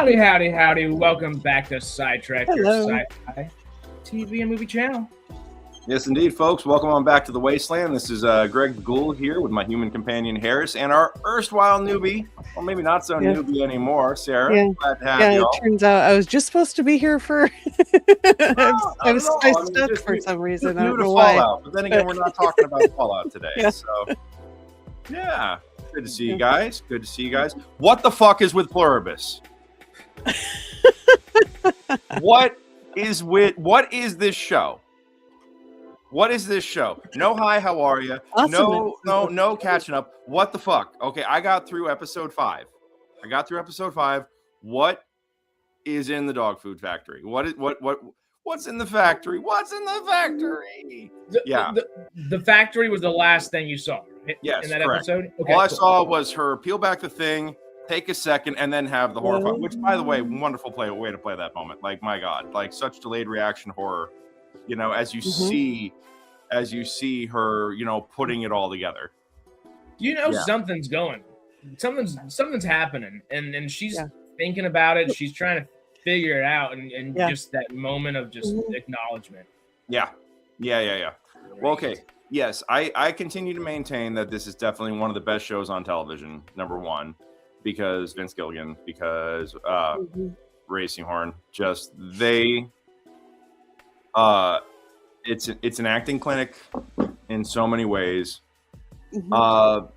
Howdy, howdy, howdy. Welcome back to SciTrek, your Hello. sci-fi TV and movie channel. Yes, indeed, folks. Welcome on back to the Wasteland. This is Greg the Ghoul here with my human companion, Harris, and our erstwhile newbie, well, maybe not so newbie anymore, Sarah. Yeah. Glad to have you all. It turns out I was just supposed to be here for... I was stuck for some reason. I don't know why. Fallout, but then again, we're not talking about Fallout today. Yeah. So, yeah. Good to see you guys. Good to see you guys. What the fuck is with Pluribus? What is this show? What is this show? No, hi, how are you? Awesome. No catching up. What the fuck? Okay, I got through episode 5. What is in the dog food factory? What's in the factory? What's in the factory? The factory was the last thing you saw. Yes, in that correct. episode. Okay, All I saw was her peel back the thing, take a second, and then have the horror. Which, by the way, wonderful way to play that moment. Like, my God, like such delayed reaction horror. You know, as you see her, you know, putting it all together. You know, something's going. Something's happening, and she's thinking about it. She's trying to figure it out, and just that moment of just acknowledgement. Yeah. Well, okay. Yes, I continue to maintain that this is definitely one of the best shows on television. Number one, because Vince Gilligan, because Racing Horn, just they. It's an acting clinic in so many ways. The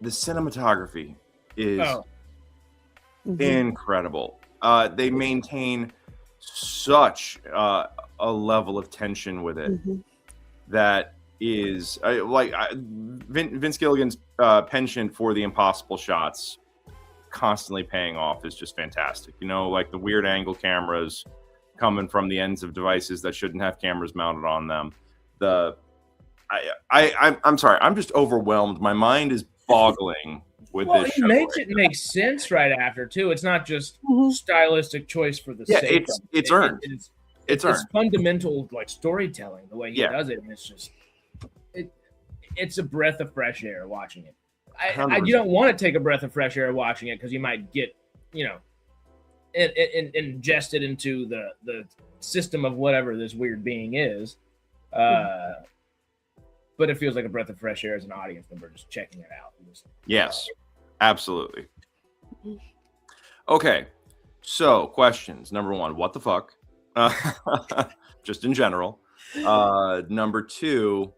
cinematography is incredible. They maintain such a level of tension with it that is Vince Gilligan's penchant for the impossible shots constantly paying off is just fantastic. You know, like the weird angle cameras coming from the ends of devices that shouldn't have cameras mounted on them. I'm sorry, I'm just overwhelmed. My mind is boggling with this show. It makes sense right after too. It's not just stylistic choice for the sake. It's earned. It's fundamental like storytelling the way he does it, and it's just it's a breath of fresh air watching it. You don't want to take a breath of fresh air watching it because you might get ingested into the system of whatever this weird being is. But it feels like a breath of fresh air as an audience member just checking it out. Yes, absolutely. Okay, so questions. Number one, what the fuck? Just in general. Number two,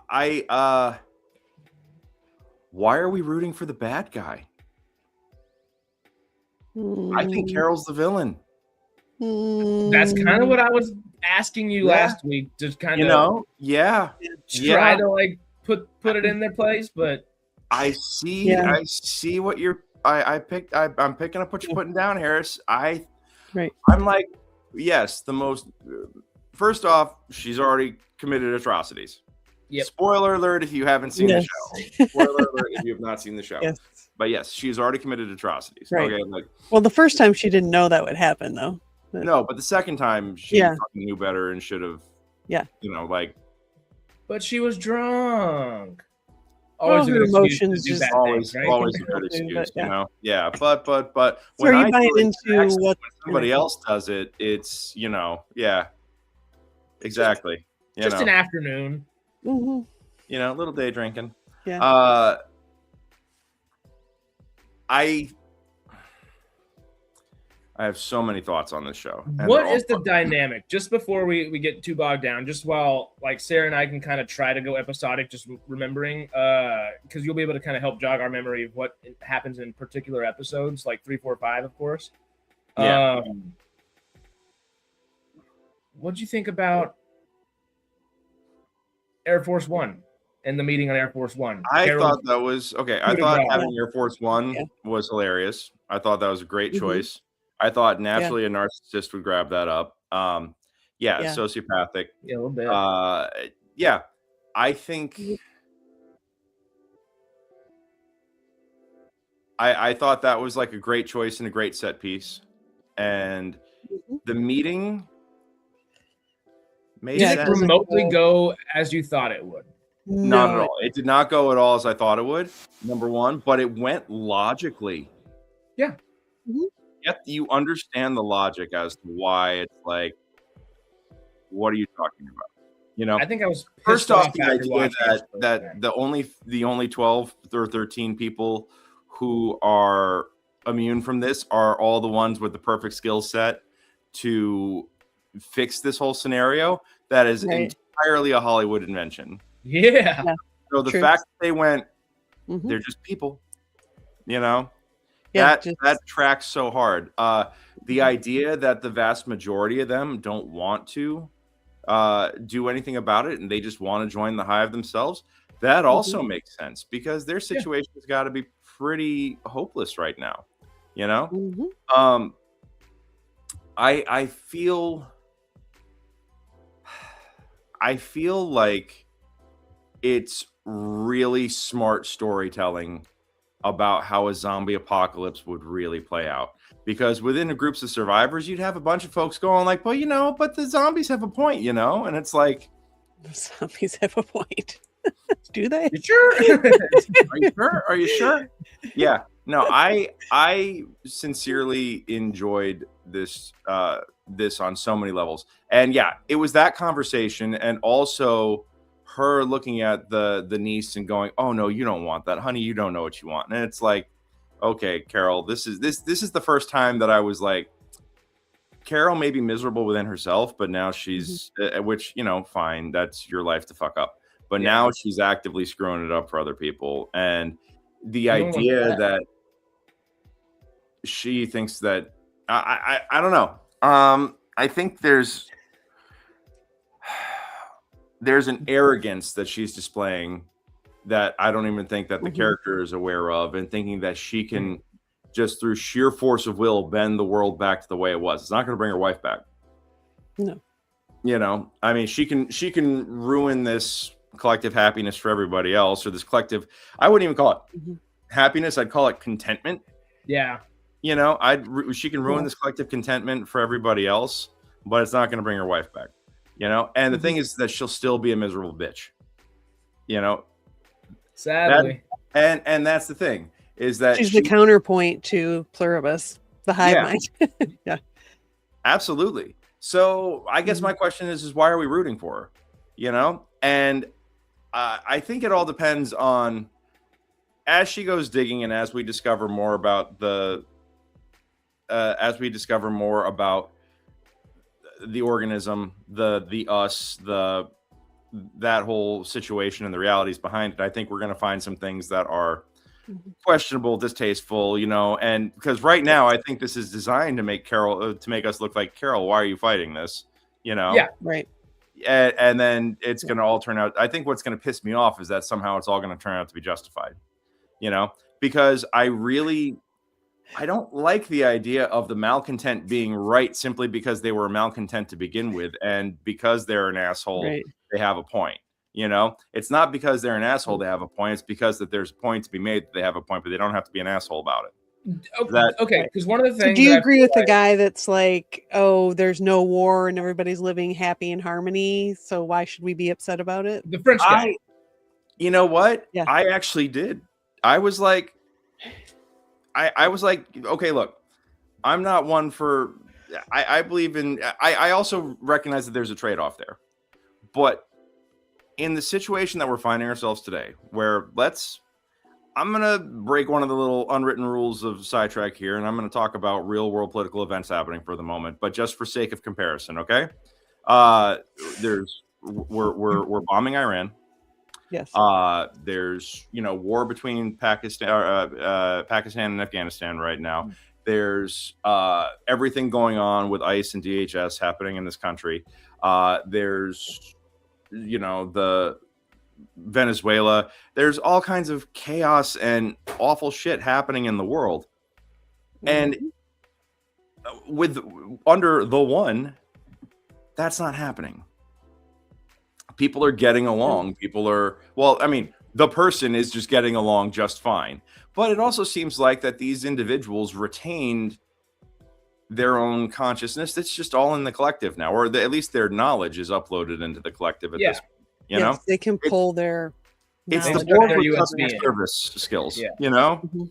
why are we rooting for the bad guy? I think Carol's the villain. That's kind of what I was asking you last week. Just kind of, try to like put it in their place. But I see what you're. I'm picking up what you're putting down, Harris. I'm like, yes, the most. First off, she's already committed atrocities. Yep. Spoiler alert if you haven't seen the show. Spoiler alert if you have not seen the show. Yes. But yes, she's already committed atrocities. Right. Okay. Well, the first time she didn't know that would happen, though. No, but the second time she fucking knew better and should have. Yeah. But she was drunk. Always her emotions just always a good excuse, you know. Yeah, but when I buy into when somebody else does it, it's exactly. Just an afternoon. A little day drinking. Yeah. I have so many thoughts on this show. What is the dynamic? Just before we get too bogged down, just while like Sarah and I can kind of try to go episodic, just remembering, because you'll be able to kind of help jog our memory of what happens in particular episodes, like 3, 4, 5, of course. Yeah. What'd you think about Air Force One and the meeting on Air Force One? I thought that was okay. I thought having Air Force One was hilarious. I thought that was a great choice. I thought naturally a narcissist would grab that up. Sociopathic. Yeah, a little bit. I think I thought that was like a great choice and a great set piece. And the meeting made Did it remotely go as you thought it would? Not at all. It did not go at all as I thought it would, number one, but it went logically. Yeah. Yep, you understand the logic as to why it's like, what are you talking about? You know, I think I was first off the after idea watching that the only 12 or 13 people who are immune from this are all the ones with the perfect skill set to fix this whole scenario. That is entirely a Hollywood invention. Yeah. So the fact that they went, they're just people, you know, that tracks so hard. The idea that the vast majority of them don't want to do anything about it and they just want to join the hive themselves, that also makes sense because their situation has got to be pretty hopeless right now, you know. I feel like it's really smart storytelling about how a zombie apocalypse would really play out. Because within the groups of survivors, you'd have a bunch of folks going like, well, you know, but the zombies have a point, you know? And it's like... The zombies have a point. Do they? You sure? Are you sure? Are you sure? Yeah. No, I sincerely enjoyed this this on so many levels. And yeah, it was that conversation and also her looking at the niece and going, oh no, you don't want that, honey, you don't know what you want. And it's like, okay, Carol, this is the first time that I was like, Carol may be miserable within herself, but now she's which, you know, fine, that's your life to fuck up. But now she's actively screwing it up for other people. And the idea that she thinks that I don't know. I think there's an arrogance that she's displaying that I don't even think that the character is aware of, and thinking that she can just through sheer force of will bend the world back to the way it was. It's not going to bring her wife back. No. You know, I mean, she can ruin this collective happiness for everybody else, or this collective, I wouldn't even call it happiness, I'd call it contentment. Yeah. You know, she can ruin this collective contentment for everybody else, but it's not going to bring her wife back. You know, and the thing is that she'll still be a miserable bitch. You know, sadly. And that's the thing is that she's the counterpoint to Pluribus, the hive mind. Yeah, absolutely. So I guess my question is why are we rooting for her? You know, and I think it all depends on as she goes digging and as we discover more about the organism, the us, that whole situation and the realities behind it. I think we're going to find some things that are questionable, distasteful, you know, and because right now I think this is designed to make Carol, to make us look like, Carol, why are you fighting this? You know? Yeah, right. And then it's going to all turn out. I think what's going to piss me off is that somehow it's all going to turn out to be justified, you know, because I don't like the idea of the malcontent being right simply because they were malcontent to begin with. And because they're an asshole, they have a point. You know, it's not because they're an asshole they have a point. It's because that there's a point to be made that they have a point, but they don't have to be an asshole about it. Okay, because one of the things. So do you agree with the guy that's like, oh, there's no war and everybody's living happy in harmony, so why should we be upset about it? The French guy. You know what? Yeah. I actually did. I was like, okay, look, I'm not one for. I believe in. I also recognize that there's a trade-off there, but in the situation that we're finding ourselves today, where I'm going to break one of the little unwritten rules of SciTrek here, and I'm going to talk about real world political events happening for the moment, but just for sake of comparison, okay? We're bombing Iran. Yes. There's, you know, war between Pakistan and Afghanistan right now. There's everything going on with ICE and DHS happening in this country. There's, you know, the Venezuela. There's all kinds of chaos and awful shit happening in the world. And under the one, that's not happening. People are getting along. People are, well, I mean, the person is just getting along just fine. But it also seems like that these individuals retained their own consciousness. That's just all in the collective now, or at least their knowledge is uploaded into the collective at this point. You know, they can pull their It's the knowledge. Borg Their with USB customer in. service skills. Yeah. You know, Mhm.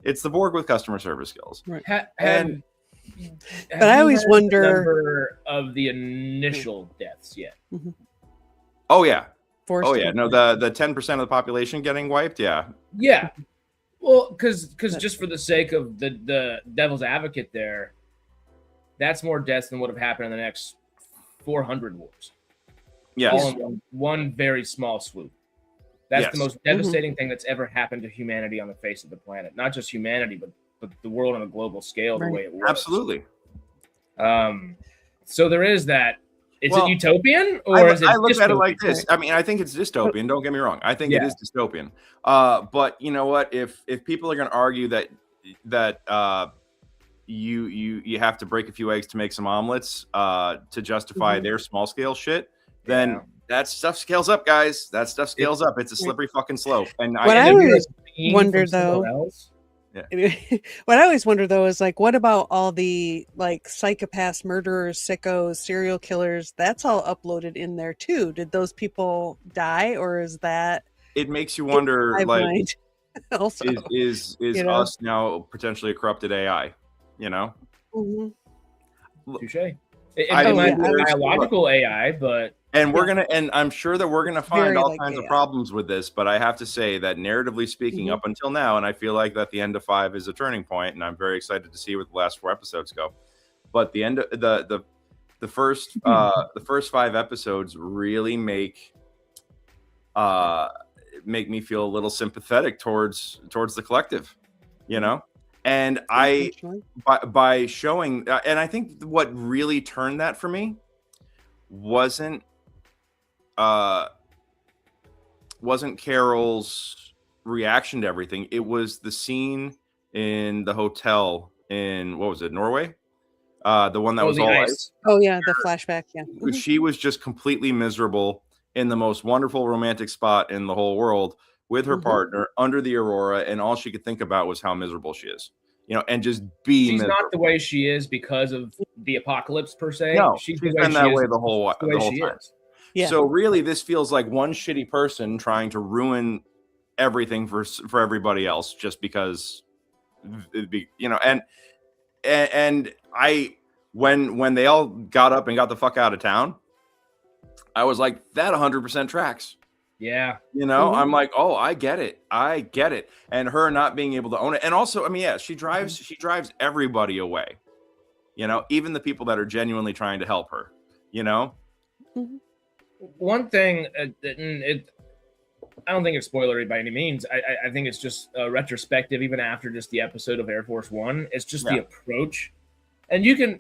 it's the Borg with customer service skills. Right. And But I always wonder- the number of the initial deaths yet. Oh yeah. Forced Oh to yeah. go No, the 10% of the population getting wiped. Yeah. Yeah. Well, because just for the sake of the devil's advocate there, that's more deaths than would have happened in the next 400 wars. Yes. All in one very small swoop. That's Yes. the most devastating thing that's ever happened to humanity on the face of the planet. Not just humanity, but the world on a global scale, the Right. way it works. Absolutely. So there is that. Is Well, it utopian or is it I look at it dystopian? like this. I mean, I think it's dystopian. Don't get me wrong. I think it Yeah. is dystopian. But you know what? If people are going to argue that you have to break a few eggs to make some omelets to justify their small scale shit, then Yeah. that stuff scales up, guys. That stuff scales up. It's a slippery fucking slope. And What I And if you're always a being wonder, from somewhere though- else, What I always wonder though is like, what about all the like psychopaths, murderers, sickos, serial killers? That's all uploaded in there too. Did those people die, or is that it makes you wonder, hive like, mind also? is you know? us now potentially a corrupted AI? You know, Mhm. touche. It I might be mean, a biological AI, but and I'm sure that we're gonna find Very all like kinds of AI. problems with this. But I have to say that narratively speaking, Mhm. up until now, and I feel like that the end of 5 is a turning point, and I'm very excited to see where the last 4 episodes go. But the end of the first 5 episodes really make me feel a little sympathetic towards the collective, you know. And I Unfortunately. by showing and I think what really turned that for me wasn't Carol's reaction to everything. It was the scene in the hotel in, what was it, Norway? The one that was the all ice. ice. Oh yeah, the flashback. Yeah. Mhm. She was just completely miserable in the most wonderful romantic spot in the whole world with her Mhm. partner under the aurora, and all she could think about was how miserable she is, you know, and just be She's miserable. not the way she is because of the apocalypse per se. No, she's she's the way been she that is way the whole the way she time. is. Yeah. So really, this feels like one shitty person trying to ruin everything for everybody else just because, you know. And I, when they all got up and got the fuck out of town, I was like, that 100% tracks. Yeah. You know, Mhm. I'm like, oh, I get it. And her not being able to own it. And also, I mean, yeah, she drives everybody away. You know, even the people that are genuinely trying to help her, you know? Mhm. One thing, I don't think it's spoilery by any means. I think it's just retrospective, even after just the episode of Air Force One. It's just the approach. And you can,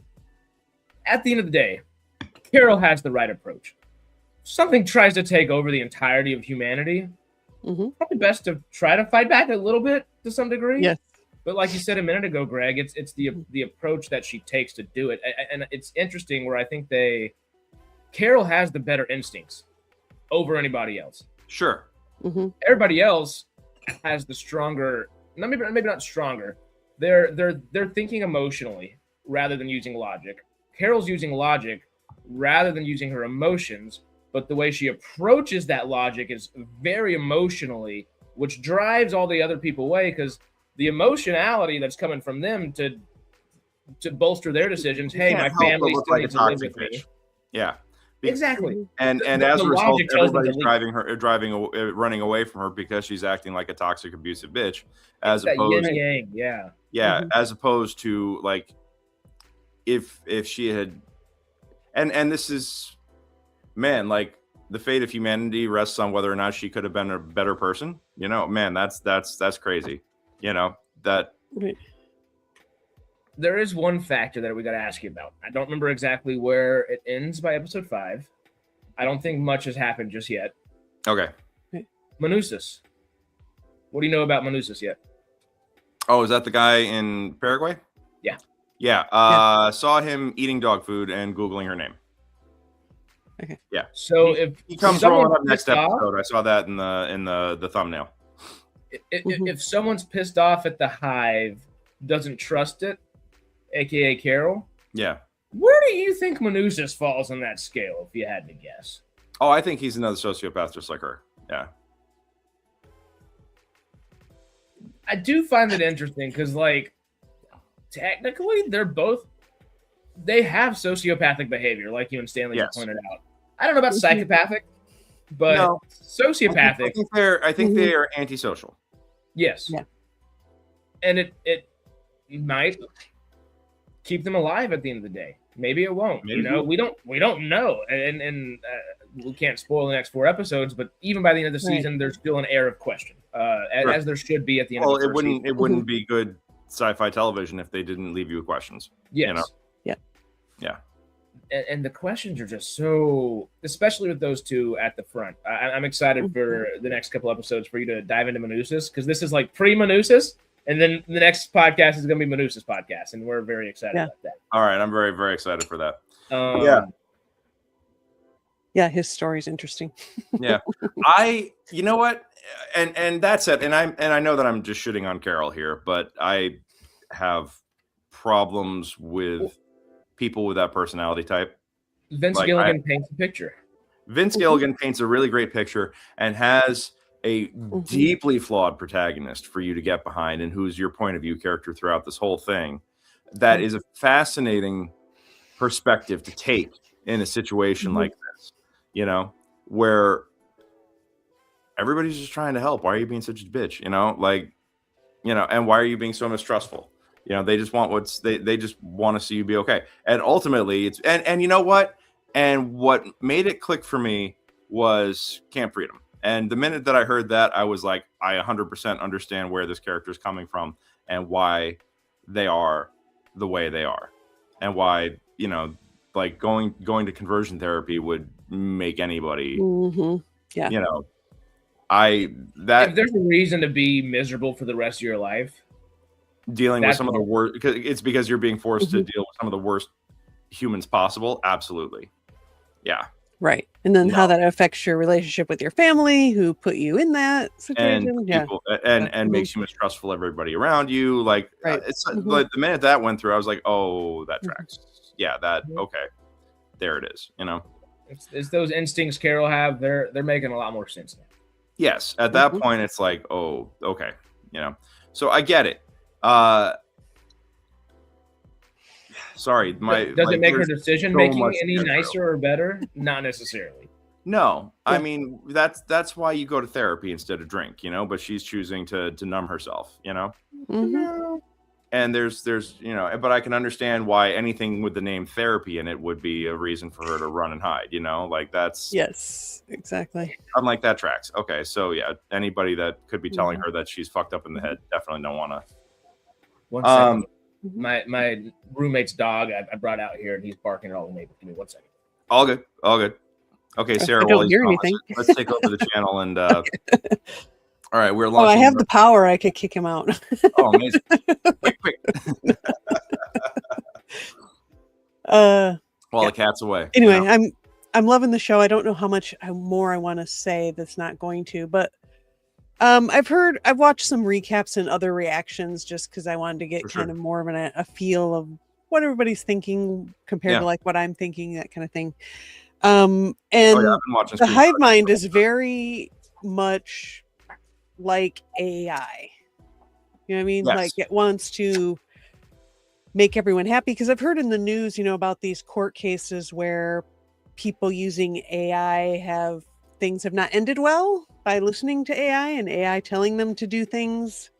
at the end of the day, Carol has the right approach. Something tries to take over the entirety of humanity. Mhm. Probably best to try to fight back a little bit to some degree. Yes. But like you said a minute ago, Greg, it's the approach that she takes to do it. And it's interesting where I think Carol has the better instincts over anybody else. Sure. Mhm. Everybody else has the stronger, maybe not stronger. They're thinking emotionally rather than using logic. Carol's using logic rather than using her emotions, but the way she approaches that logic is very emotionally, which drives all the other people away because the emotionality that's coming from them to bolster their decisions. Hey, my family still needs to live with me. Yeah. Exactly. And The as a result, logic tells them to everybody's running away from her because she's acting like a toxic, abusive bitch, as That opposed, yin yang, yeah. yeah, as opposed to like if she had, and this is, man, like the fate of humanity rests on whether or not she could have been a better person. You know, man, that's crazy. You know that. Right. There is one factor that we got to ask you about. I don't remember exactly where it ends by episode 5. I don't think much has happened just yet. Okay. Manusis. What do you know about Manusis yet? Oh, is that the guy in Paraguay? Yeah. Yeah. Saw him eating dog food and Googling her name. Okay. Yeah. So if He comes someone's rolling up next pissed off- episode. I saw that in the thumbnail. if someone's pissed off at the hive, doesn't trust it, aka Carol, Yeah. where do you think Manusis falls on that scale, if you had to guess? Oh, I think he's another sociopath just like her. Yeah. I do find it interesting because, like, technically, they have sociopathic behavior, like you and Stanley Yes. pointed out. I don't know about psychopathic, but No. sociopathic. I think they are antisocial. Yes. Yeah. And it might keep them alive at the end of the day. Maybe it won't. Maybe. You know, we don't know, and we can't spoil the next 4 episodes. But even by the end of the season, there's still an air of question, as there should be at the end. Well, of the first season. it wouldn't be good sci-fi television if they didn't leave you with questions. Yes. You know? Yeah. And the questions are just so, especially with those two at the front. I'm excited for the next couple episodes for you to dive into Manusis, because this is like pre-Manusis, and then the next podcast is going to be Manusis podcast, and we're very excited about that. All right, I'm very, very excited for that. Yeah, his story's interesting. Yeah, you know what, and that's it. And I know that I'm just shitting on Carol here, but I have problems with people with that personality type. Vince Gilligan paints a picture. Vince Gilligan paints a really great picture and has a deeply flawed protagonist for you to get behind, and who's your point of view character throughout this whole thing. That is a fascinating perspective to take in a situation like this, you know, where everybody's just trying to help. Why are you being such a bitch? You know, like, you know, and why are you being so mistrustful? You know, they just want they just want to see you be okay. And ultimately it's, and you know what? And what made it click for me was Camp Freedom. And the minute that I heard that, I was like, I 100% understand where this character is coming from and why they are the way they are, and why, you know, like going to conversion therapy would make anybody, you know, if there's a reason to be miserable for the rest of your life, dealing with some of the worst, because you're being forced to deal with some of the worst humans possible. Absolutely. Yeah. Right. And then how that affects your relationship with your family, who put you in that situation. And makes you mistrustful of everybody around you. Like, it's like the minute that went through, I was like, oh, that tracks. Yeah, that, okay. There it is, you know? It's those instincts Carol have. They're making a lot more sense now. Yes. At that point, it's like, oh, okay. You know? So I get it. Sorry, does it make her decision making any nicer or better? Not necessarily. No, I mean that's why you go to therapy instead of drink, you know. But she's choosing to numb herself, you know. And there's you know, but I can understand why anything with the name therapy in it would be a reason for her to run and hide, you know. Like that's exactly. I'm like, that tracks. Okay, so yeah, anybody that could be telling her that she's fucked up in the head definitely don't want to. One second. My roommate's dog I brought out here, and he's barking at all the neighbors. Give me 1 second. All good. Okay, Sarah. I don't hear anything. Let's take over the channel and. All right, we're launching. Oh, I have the power. I could kick him out. Oh, amazing! quick. While the cat's away. Anyway, you know? I'm loving the show. I don't know how much more I want to say that's not going to, but. I've watched some recaps and other reactions just because I wanted to get kind of more of a feel of what everybody's thinking compared to like what I'm thinking, that kind of thing. And the hive mind is very much like AI. You know what I mean? Yes. Like it wants to make everyone happy, because I've heard in the news, you know, about these court cases where people using AI things have not ended well by listening to AI and AI telling them to do things,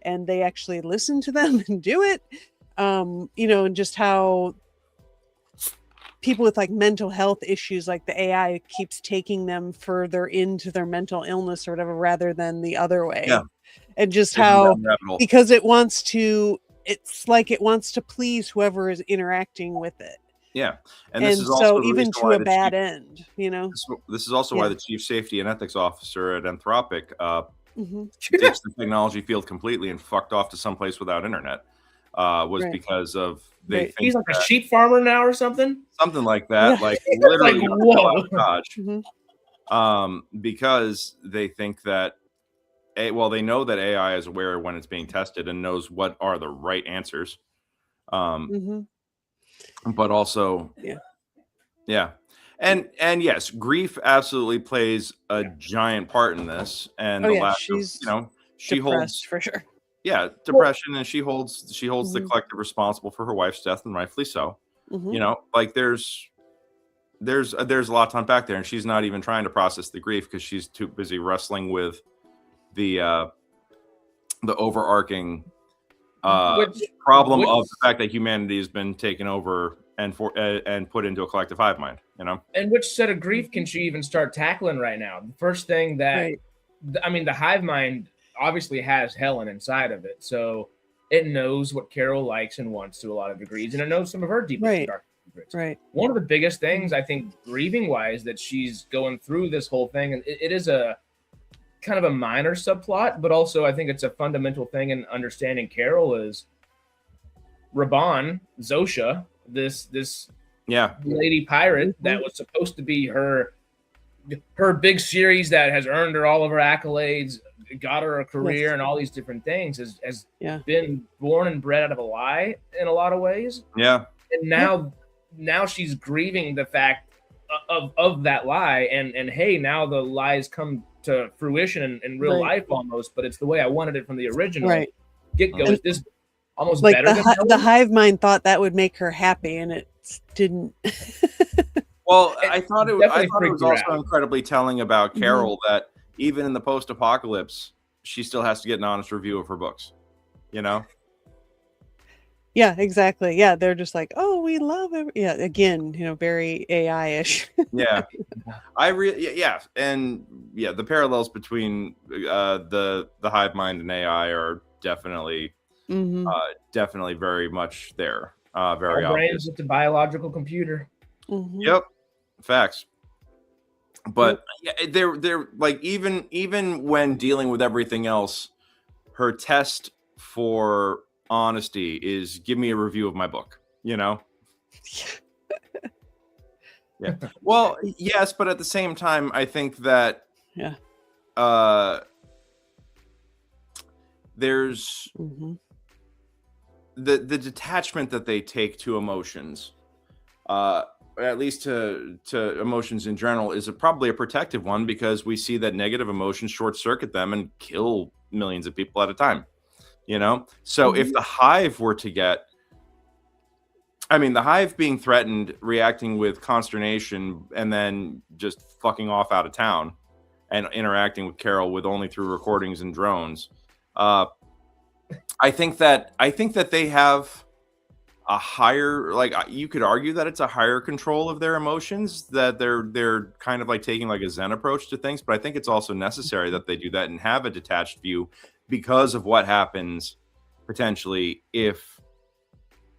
and they actually listen to them and do it. You know, and just how people with like mental health issues, like the AI keeps taking them further into their mental illness or whatever, rather than the other way. Yeah. And just how, because it's like it wants to please whoever is interacting with it. Yeah, and this is also so even to a bad end, you know. This is also why the chief safety and ethics officer at Anthropic ditched the technology field completely and fucked off to someplace without internet. Because of he's like a sheep farmer now or something. Something like that, like literally. Like, whoa. Because they think that, they know that AI is aware when it's being tested and knows what are the right answers. But also, and yes, grief absolutely plays a giant part in this. And she's she holds for sure. Yeah, depression, and she holds the Mhm. collective responsible for her wife's death, and rightfully so. Mhm. You know, like there's a lot to unpack there, and she's not even trying to process the grief because she's too busy wrestling with the overarching problem of the fact that humanity has been taken over and put into a collective hive mind. You know, and which set of grief can she even start tackling right now? The first thing that Right. I mean, the hive mind obviously has Helen inside of it, so it knows what Carol likes and wants to a lot of degrees, and it knows some of her deepest Right. and darkest secrets. Right. One of the biggest things I think, grieving wise, that she's going through this whole thing, and it is a kind of a minor subplot, but also I think it's a fundamental thing in understanding Carol is Raban, Zosha, this yeah, lady pirate that was supposed to be her big series that has earned her all of her accolades, got her a career, Yes. and all these different things has Yeah. been born and bred out of a lie in a lot of ways. yeah, And now she's grieving the fact of that lie, and hey, now the lies come to fruition in real Right. life almost, but it's the way I wanted it from the original Right. get-go. Is this almost Like better than the Helen? hive mind thought that would make her happy, and it didn't. Well, It I thought it definitely was freaked her also out. incredibly telling about Carol that even in the post-apocalypse, she still has to get an honest review of her books. You know? Yeah, exactly. Yeah, they're just like, oh, we love it. Yeah, again, very AI-ish. Yeah. And the parallels between the hive mind and AI are definitely Mhm. definitely very much there. Our Very brains obvious. with a biological computer. Mhm. Yep. Facts. But they're like even when dealing with everything else, her test for honesty is give me a review of my book, you know? Yeah. Well, yes, but at the same time, I think that Yeah. there's Mhm. the detachment that they take to emotions, at least to emotions in general, is probably a protective one because we see that negative emotions short circuit them and kill millions of people at a time. You know, so if the hive were to get, I mean, the hive being threatened, reacting with consternation, and then just fucking off out of town and interacting with Carol with only through recordings and drones. I think that they have a higher, like you could argue that it's a higher control of their emotions, that they're kind of like taking like a Zen approach to things. But I think it's also necessary that they do that and have a detached view because of what happens potentially if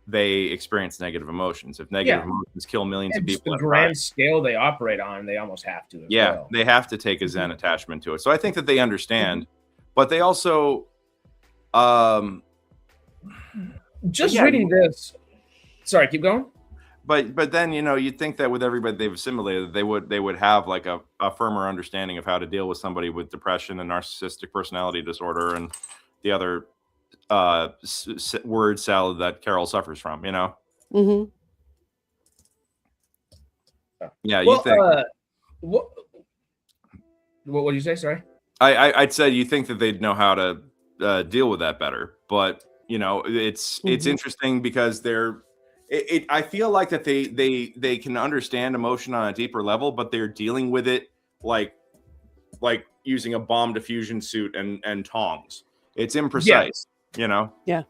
they experience negative emotions. If negative emotions kill millions of And just people the at a time. grand scale they operate on, they almost have to as well. They have to take a Zen attachment to it. So I think that they understand, but they also just reading this. Sorry, keep going. But then you'd think that with everybody they've assimilated, they would have like a firmer understanding of how to deal with somebody with depression and narcissistic personality disorder and the other word salad that Carol suffers from. Mhm. Yeah, Well, you think. What did you say? Sorry. I'd say you think that they'd know how to deal with that better, but it's interesting because I feel like that they can understand emotion on a deeper level, but they're dealing with it like using a bomb diffusion suit and tongs. It's imprecise, Yeah.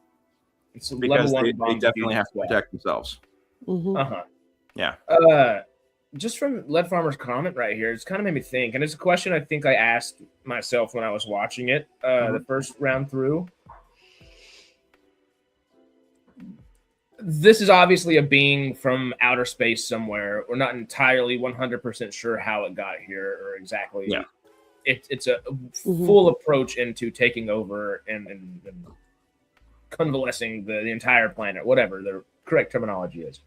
It's a because level they one definitely have to protect themselves. Yeah. Just from Lead Farmer's comment right here, it's kind of made me think, and it's a question I think I asked myself when I was watching it the first round through. This is obviously a being from outer space somewhere. We're not entirely 100% sure how it got here or exactly. Yeah. It's a full approach into taking over and convalescing the entire planet, whatever the correct terminology is.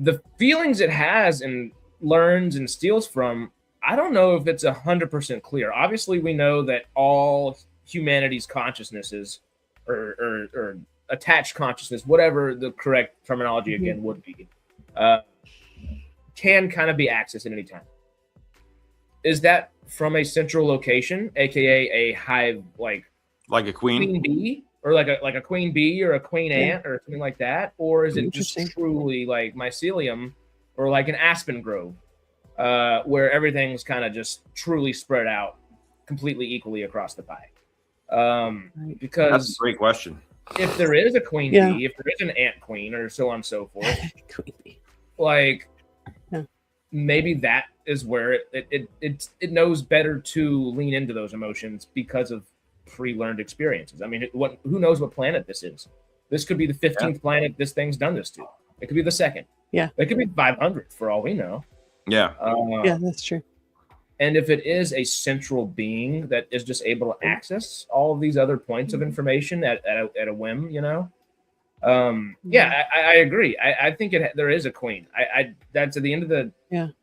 The feelings it has and learns and steals from, I don't know if it's 100% clear. Obviously, we know that all humanity's consciousnesses or attached consciousness, whatever the correct terminology again would be, can kind of be accessed at any time. Is that from a central location, aka a hive Like a queen bee, or like a queen bee or a queen ant or something like that, or is it just Interesting. truly like mycelium or like an aspen grove, where everything's kind of just truly spread out completely equally across the pie? that's Because a great question. if there is a queen Yeah. bee, if there is an ant queen, or so on and so forth, Queen bee. like Yeah. maybe that is where it knows better to lean into those emotions because of pre-learned experiences. I mean, who knows what planet this is? This could be the 15th planet this thing's done this to. It could be the second. Yeah. It could be 500 for all we know. Yeah. Yeah, that's true. And if it is a central being that is just able to access all of these other points of information at a whim, you know, yeah, I agree. I think there is a queen. That's at the end of the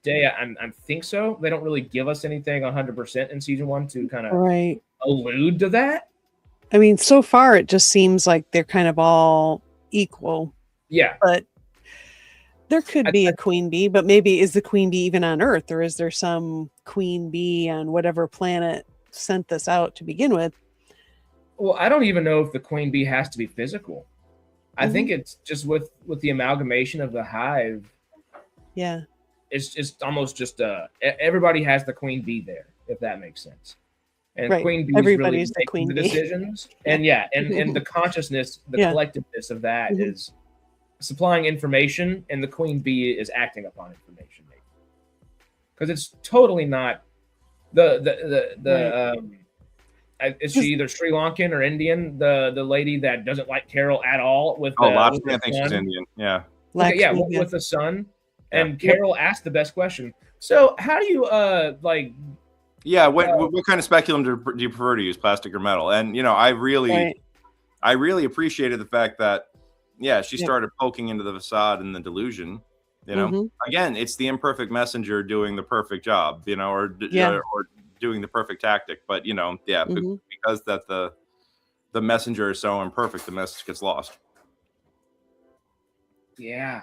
day. I think so. They don't really give us anything 100% in season 1 to kind of allude to that. I mean, so far it just seems like they're kind of all equal. Yeah, but there could be a queen bee, but maybe is the queen bee even on Earth, or is there some queen bee on whatever planet sent this out to begin with? Well, I don't even know if the queen bee has to be physical. I think it's just with the amalgamation of the hive. Yeah, it's almost just everybody has the queen bee there, if that makes sense. And queen bees everybody's really the queen the bee. Decisions. And and the consciousness, the collectiveness of that is supplying information, and the queen bee is acting upon information, because it's totally not is she either Sri Lankan or Indian? The lady that doesn't like Carol at all with Lakshmi, I think she's Indian. Yeah. Lakshmi, with the son. And Carol asked the best question. So how do you like? Yeah, what kind of speculum do you prefer to use, plastic or metal? And you know, I really appreciated the fact that she started poking into the facade and the delusion. You know, again, it's the imperfect messenger doing the perfect job. You know, or doing the perfect tactic. But you know, because that the messenger is so imperfect, the message gets lost. Yeah.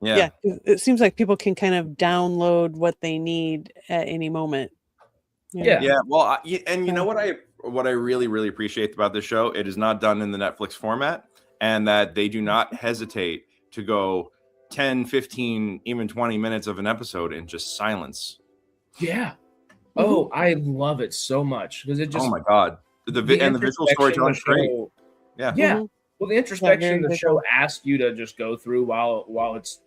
It seems like people can kind of download what they need at any moment. Well, and you know what I really appreciate about this show, it is not done in the Netflix format, and that they do not hesitate to go 10, 15, even 20 minutes of an episode in just silence. Oh, I love it so much, because it just, oh my god, the visual storytelling is great. Well, the introspection the show asks you to just go through while it's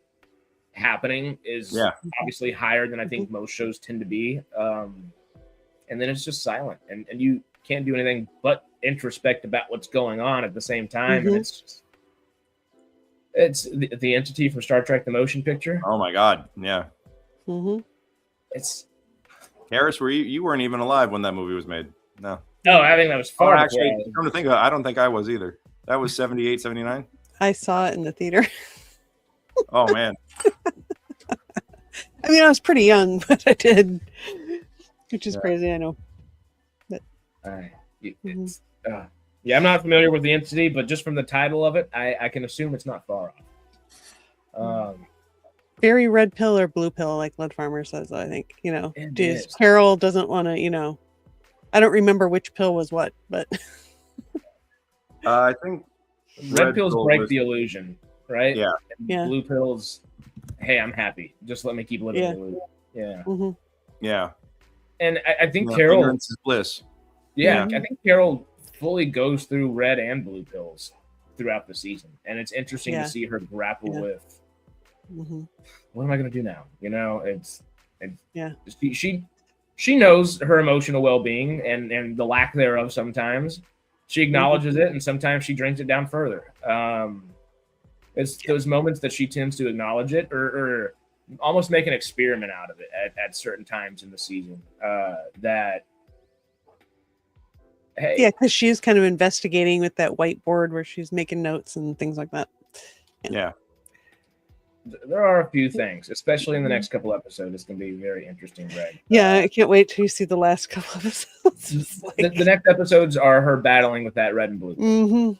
happening is obviously higher than I think most shows tend to be. And then it's just silent, and you can't do anything but introspect about what's going on at the same time. And it's the entity from Star Trek: The Motion Picture. Oh my god, It's Harris, you weren't even alive when that movie was made? No. I think that was far. Actually, come to think of it, I don't think I was either. That was 78, 79. I saw it in the theater. Oh man. I mean, I was pretty young, but I did, which is crazy. I know. But I'm not familiar with the entity, but just from the title of it, I can assume it's not far off. Very red pill or blue pill, like Lead Farmer says. I think Carol doesn't want to. You know, I don't remember which pill was what, but I think red pills break the illusion, right? Yeah. Blue pills, hey, I'm happy. Just let me keep living the illusion. Yeah. And I think Carol, ignorance is bliss. I think Carol fully goes through red and blue pills throughout the season, and it's interesting to see her grapple with what am I going to do now? You know, she knows her emotional well-being and the lack thereof. Sometimes she acknowledges it, and sometimes she drinks it down further. It's those moments that she tends to acknowledge it or almost make an experiment out of it at certain times in the season. Because she's kind of investigating with that whiteboard where she's making notes and things like that. There are a few things, especially in the next couple episodes. It's going to be very interesting, Greg. I can't wait till you see the last couple of episodes. The next episodes are her battling with that red and blue.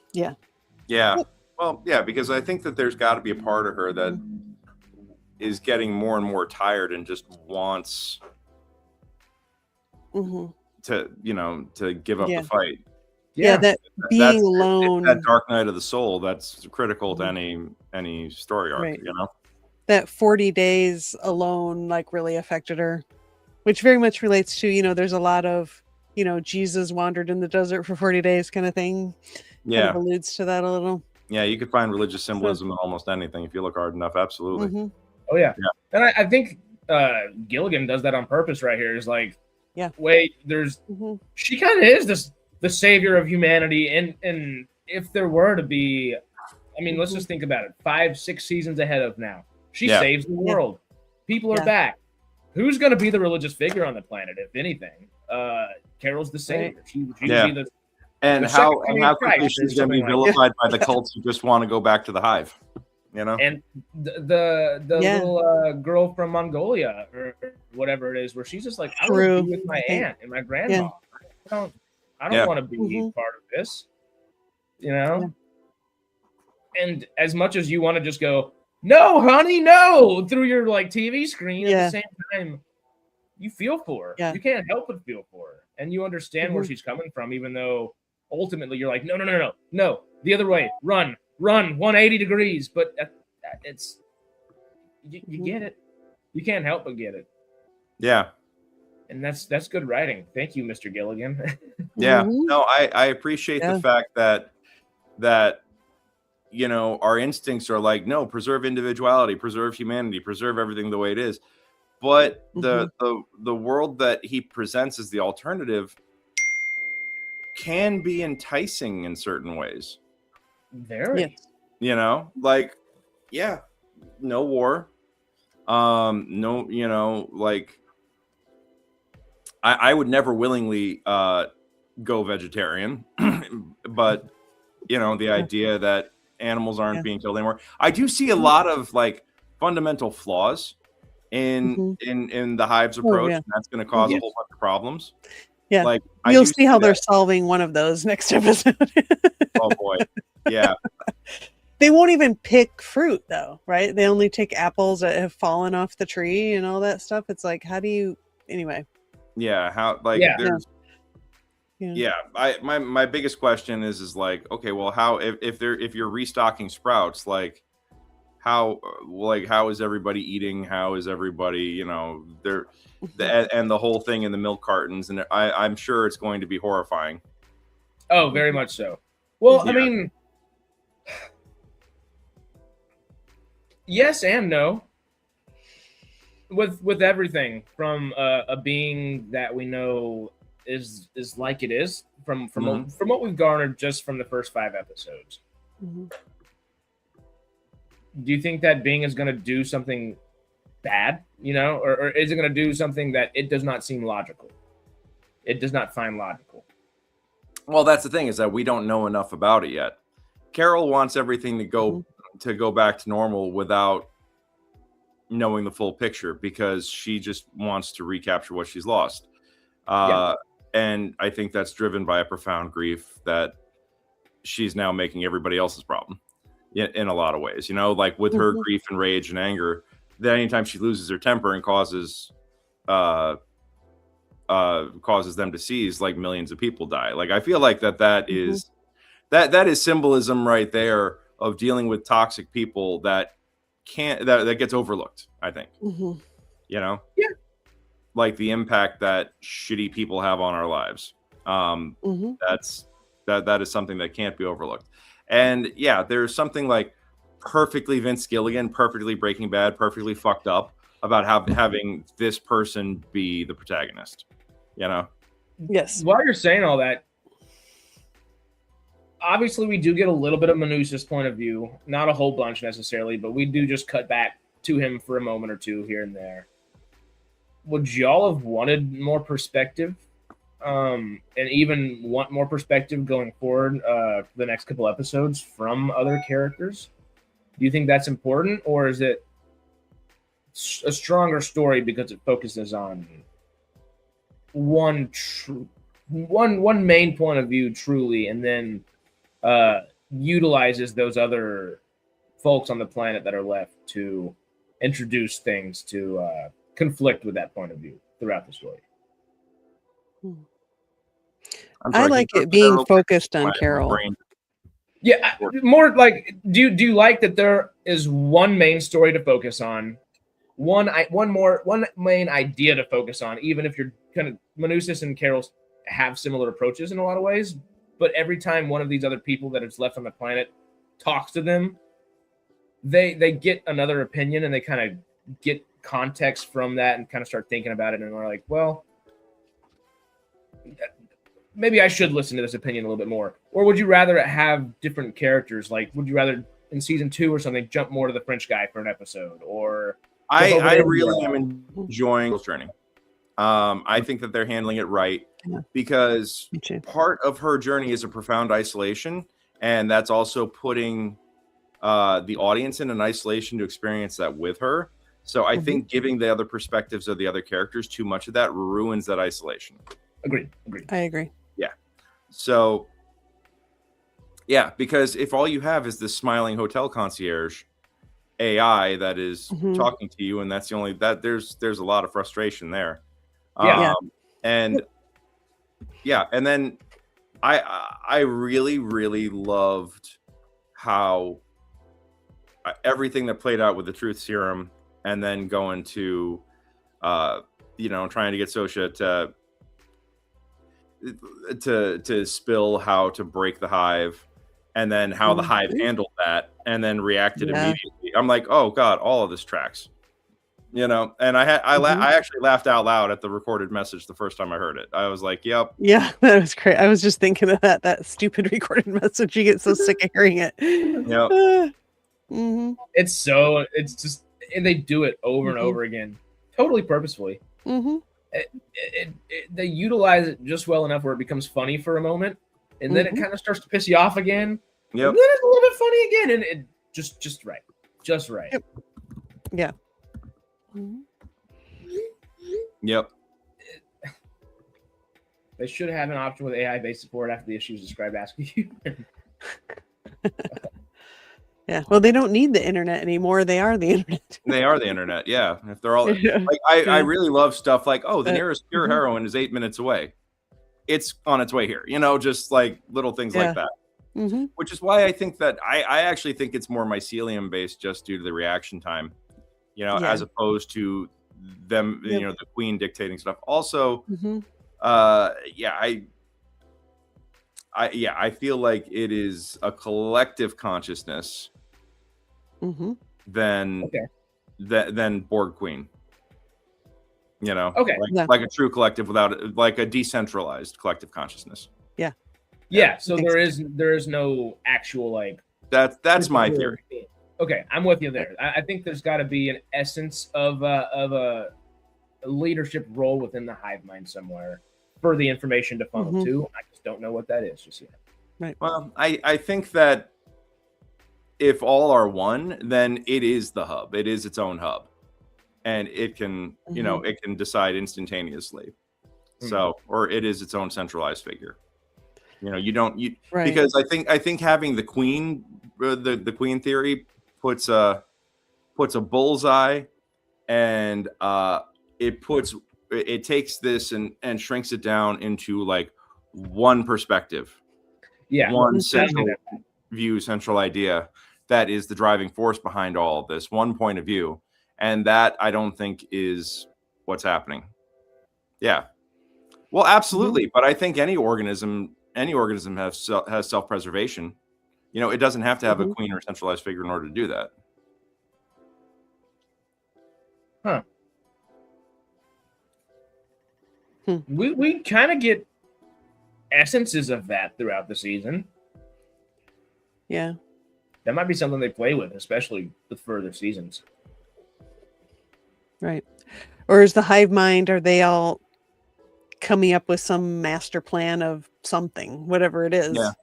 Well, because I think that there's got to be a part of her that is getting more and more tired and just wants to give up Yeah. the fight. Yeah, that being That's alone, that dark night of the soul. That's critical to any story arc. Right. You know. that 40 days alone like really affected her, which very much relates to, there's a lot of, Jesus wandered in the desert for 40 days kind of thing. Kind Yeah. of alludes to that a little. Yeah, you could find religious symbolism in almost anything if you look hard enough. Absolutely. Mm-hmm. Oh yeah. And I think Gilligan does that on purpose right here. Is like, wait, she kind of is the savior of humanity, and if there were to be, I mean, let's just think about it, 5-6 seasons ahead of now, she saves the world. People are back. Who's going to be the religious figure on the planet, if anything? Carol's the savior. She would be the and how quickly she's going to be vilified by the cults who just want to go back to the hive, And the little girl from Mongolia or whatever it is, where she's just like, I want to be with my aunt and my grandma. I don't want to be part of this, And as much as you want to just go, no, honey, no, through your TV screen, at the same time, you feel for her. You can't help but feel for her, and you understand where she's coming from, even though ultimately you're like, no, the other way, run 180 degrees. But it's you get it. You can't help but get it. Yeah. And that's good writing. Thank you, Mr. Gilligan. Yeah. No, I appreciate the fact that our instincts are like, no, preserve individuality, preserve humanity, preserve everything the way it is. But the world that he presents as the alternative can be enticing in certain ways. Very. No war. I would never willingly go vegetarian, but the idea that animals aren't being killed anymore. I do see a lot of fundamental flaws in the hive's approach, and that's going to cause a whole bunch of problems. Yeah, you'll see how they're solving one of those next episode. Oh boy, yeah. They won't even pick fruit though, right? They only take apples that have fallen off the tree and all that stuff. It's like, how do you anyway? Yeah, how there's my biggest question is okay, well, how if you're restocking sprouts, how is everybody eating? How is everybody, and the whole thing in the milk cartons, and I'm sure it's going to be horrifying. Oh, very much so. Well, I mean, yes and no. With everything from a being that we know is like it is from what we've garnered just from the first 5 episodes. Do you think that being is going to do something bad, or is it going to do something that it does not seem logical? It does not find logical. Well, that's the thing, is that we don't know enough about it yet. Carol wants everything to go back to normal without knowing the full picture, because she just wants to recapture what she's lost. And I think that's driven by a profound grief that she's now making everybody else's problem in a lot of ways, with her grief and rage and anger, that anytime she loses her temper and causes them to seize, millions of people die. I feel like that is symbolism right there of dealing with toxic people that gets overlooked, I think. The impact that shitty people have on our lives. That is something that can't be overlooked. And there's something perfectly Vince Gilligan, perfectly Breaking Bad, perfectly fucked up about having this person be the protagonist. Yes. While you're saying all that, obviously we do get a little bit of Manusa's point of view, not a whole bunch necessarily, but we do just cut back to him for a moment or two here and there. Would y'all have wanted more perspective, and even want more perspective going forward for the next couple episodes from other characters? Do you think that's important, or is it a stronger story because it focuses on one main point of view truly, and then utilizes those other folks on the planet that are left to introduce things to conflict with that point of view throughout the story? I like it being focused on my Carol. brain. Yeah, more like do you like that there is one main story to focus on, one main idea to focus on, even if you're kind of Manusis and Carol have similar approaches in a lot of ways, but every time one of these other people that is left on the planet talks to them, they get another opinion and they kind of get context from that and kind of start thinking about it, and they're like, well, maybe I should listen to this opinion a little bit more. Or would you rather have different characters? Like, would you rather in season 2 or something jump more to the French guy for an episode? Or I really am enjoying this journey. I think that they're handling it right because part of her journey is a profound isolation, and that's also putting the audience in an isolation to experience that with her. So I think giving the other perspectives of the other characters too much of that ruins that isolation. Agreed. I agree. Yeah. So, yeah, because if all you have is this smiling hotel concierge AI that is talking to you, and that's the only that there's a lot of frustration there. And then I really loved how everything that played out with the truth serum, and then going to trying to get Sosha to spill how to break the hive, and then how the hive handled that and then reacted immediately. I'm like, oh god, all of this tracks, and I actually laughed out loud at the recorded message the first time I heard it. I was like, yep, yeah, that was great. I was just thinking of that stupid recorded message. You get so sick of hearing it. It's just, and they do it over and over again, totally purposefully. They utilize it just well enough where it becomes funny for a moment, and then it kind of starts to piss you off again. Yep. And then it's a little bit funny again, and it just right. Yep. Yeah. Yep. They should have an option with AI-based support after the issues described asking you. Yeah, well, they don't need the internet anymore. They are the internet. They are the internet. Yeah, if they're all I really love stuff like, oh, the nearest pure heroine is 8 minutes away. It's on its way here. Just like little things like that. Which is why I think that I actually think it's more mycelium based, just due to the reaction time. As opposed to them, the queen dictating stuff. Also, I feel like it is a collective consciousness than Borg Queen. Like a true collective without like a decentralized collective consciousness. So there is no actual like that's my theory. Okay, I'm with you there. I think there's got to be an essence of a leadership role within the hive mind somewhere for the information to funnel to. I just don't know what that is just yet. Right. Well, I think that if all are one, then it is the hub. It is its own hub, and it can it can decide instantaneously. So, or it is its own centralized figure. Because I think having the queen, the queen theory puts a bullseye, and it takes this and shrinks it down into like one perspective, one central view, central idea that is the driving force behind all of this, one point of view, and that I don't think is what's happening. Well, absolutely, but I think any organism has self-preservation. It doesn't have to have a queen or centralized figure in order to do that. We kind of get essences of that throughout the season. Yeah. That might be something they play with, especially with further seasons. Right. Or is the hive mind, are they all coming up with some master plan of something, whatever it is? Yeah.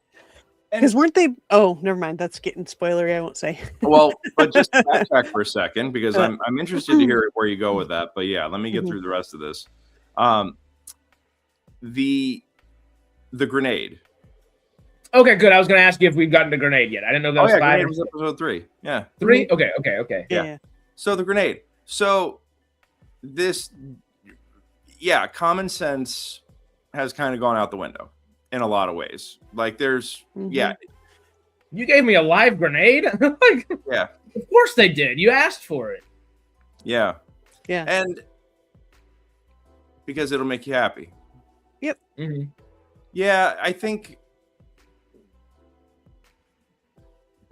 Because weren't they? Oh, never mind. That's getting spoilery. I won't say. Well, but just backtrack for a second, because I'm interested to hear where you go with that. But yeah, let me get through the rest of this. The grenade. Okay, good. I was going to ask you if we've gotten the grenade yet. I didn't know that was 5. Grenade was episode 3. Yeah. 3? Okay. Yeah. So the grenade. So this, common sense has kind of gone out the window. in a lot of ways. Like there's You gave me a live grenade? Like, yeah. Of course they did. You asked for it. Yeah. And because it'll make you happy. Yep. Mm-hmm. Yeah, I think,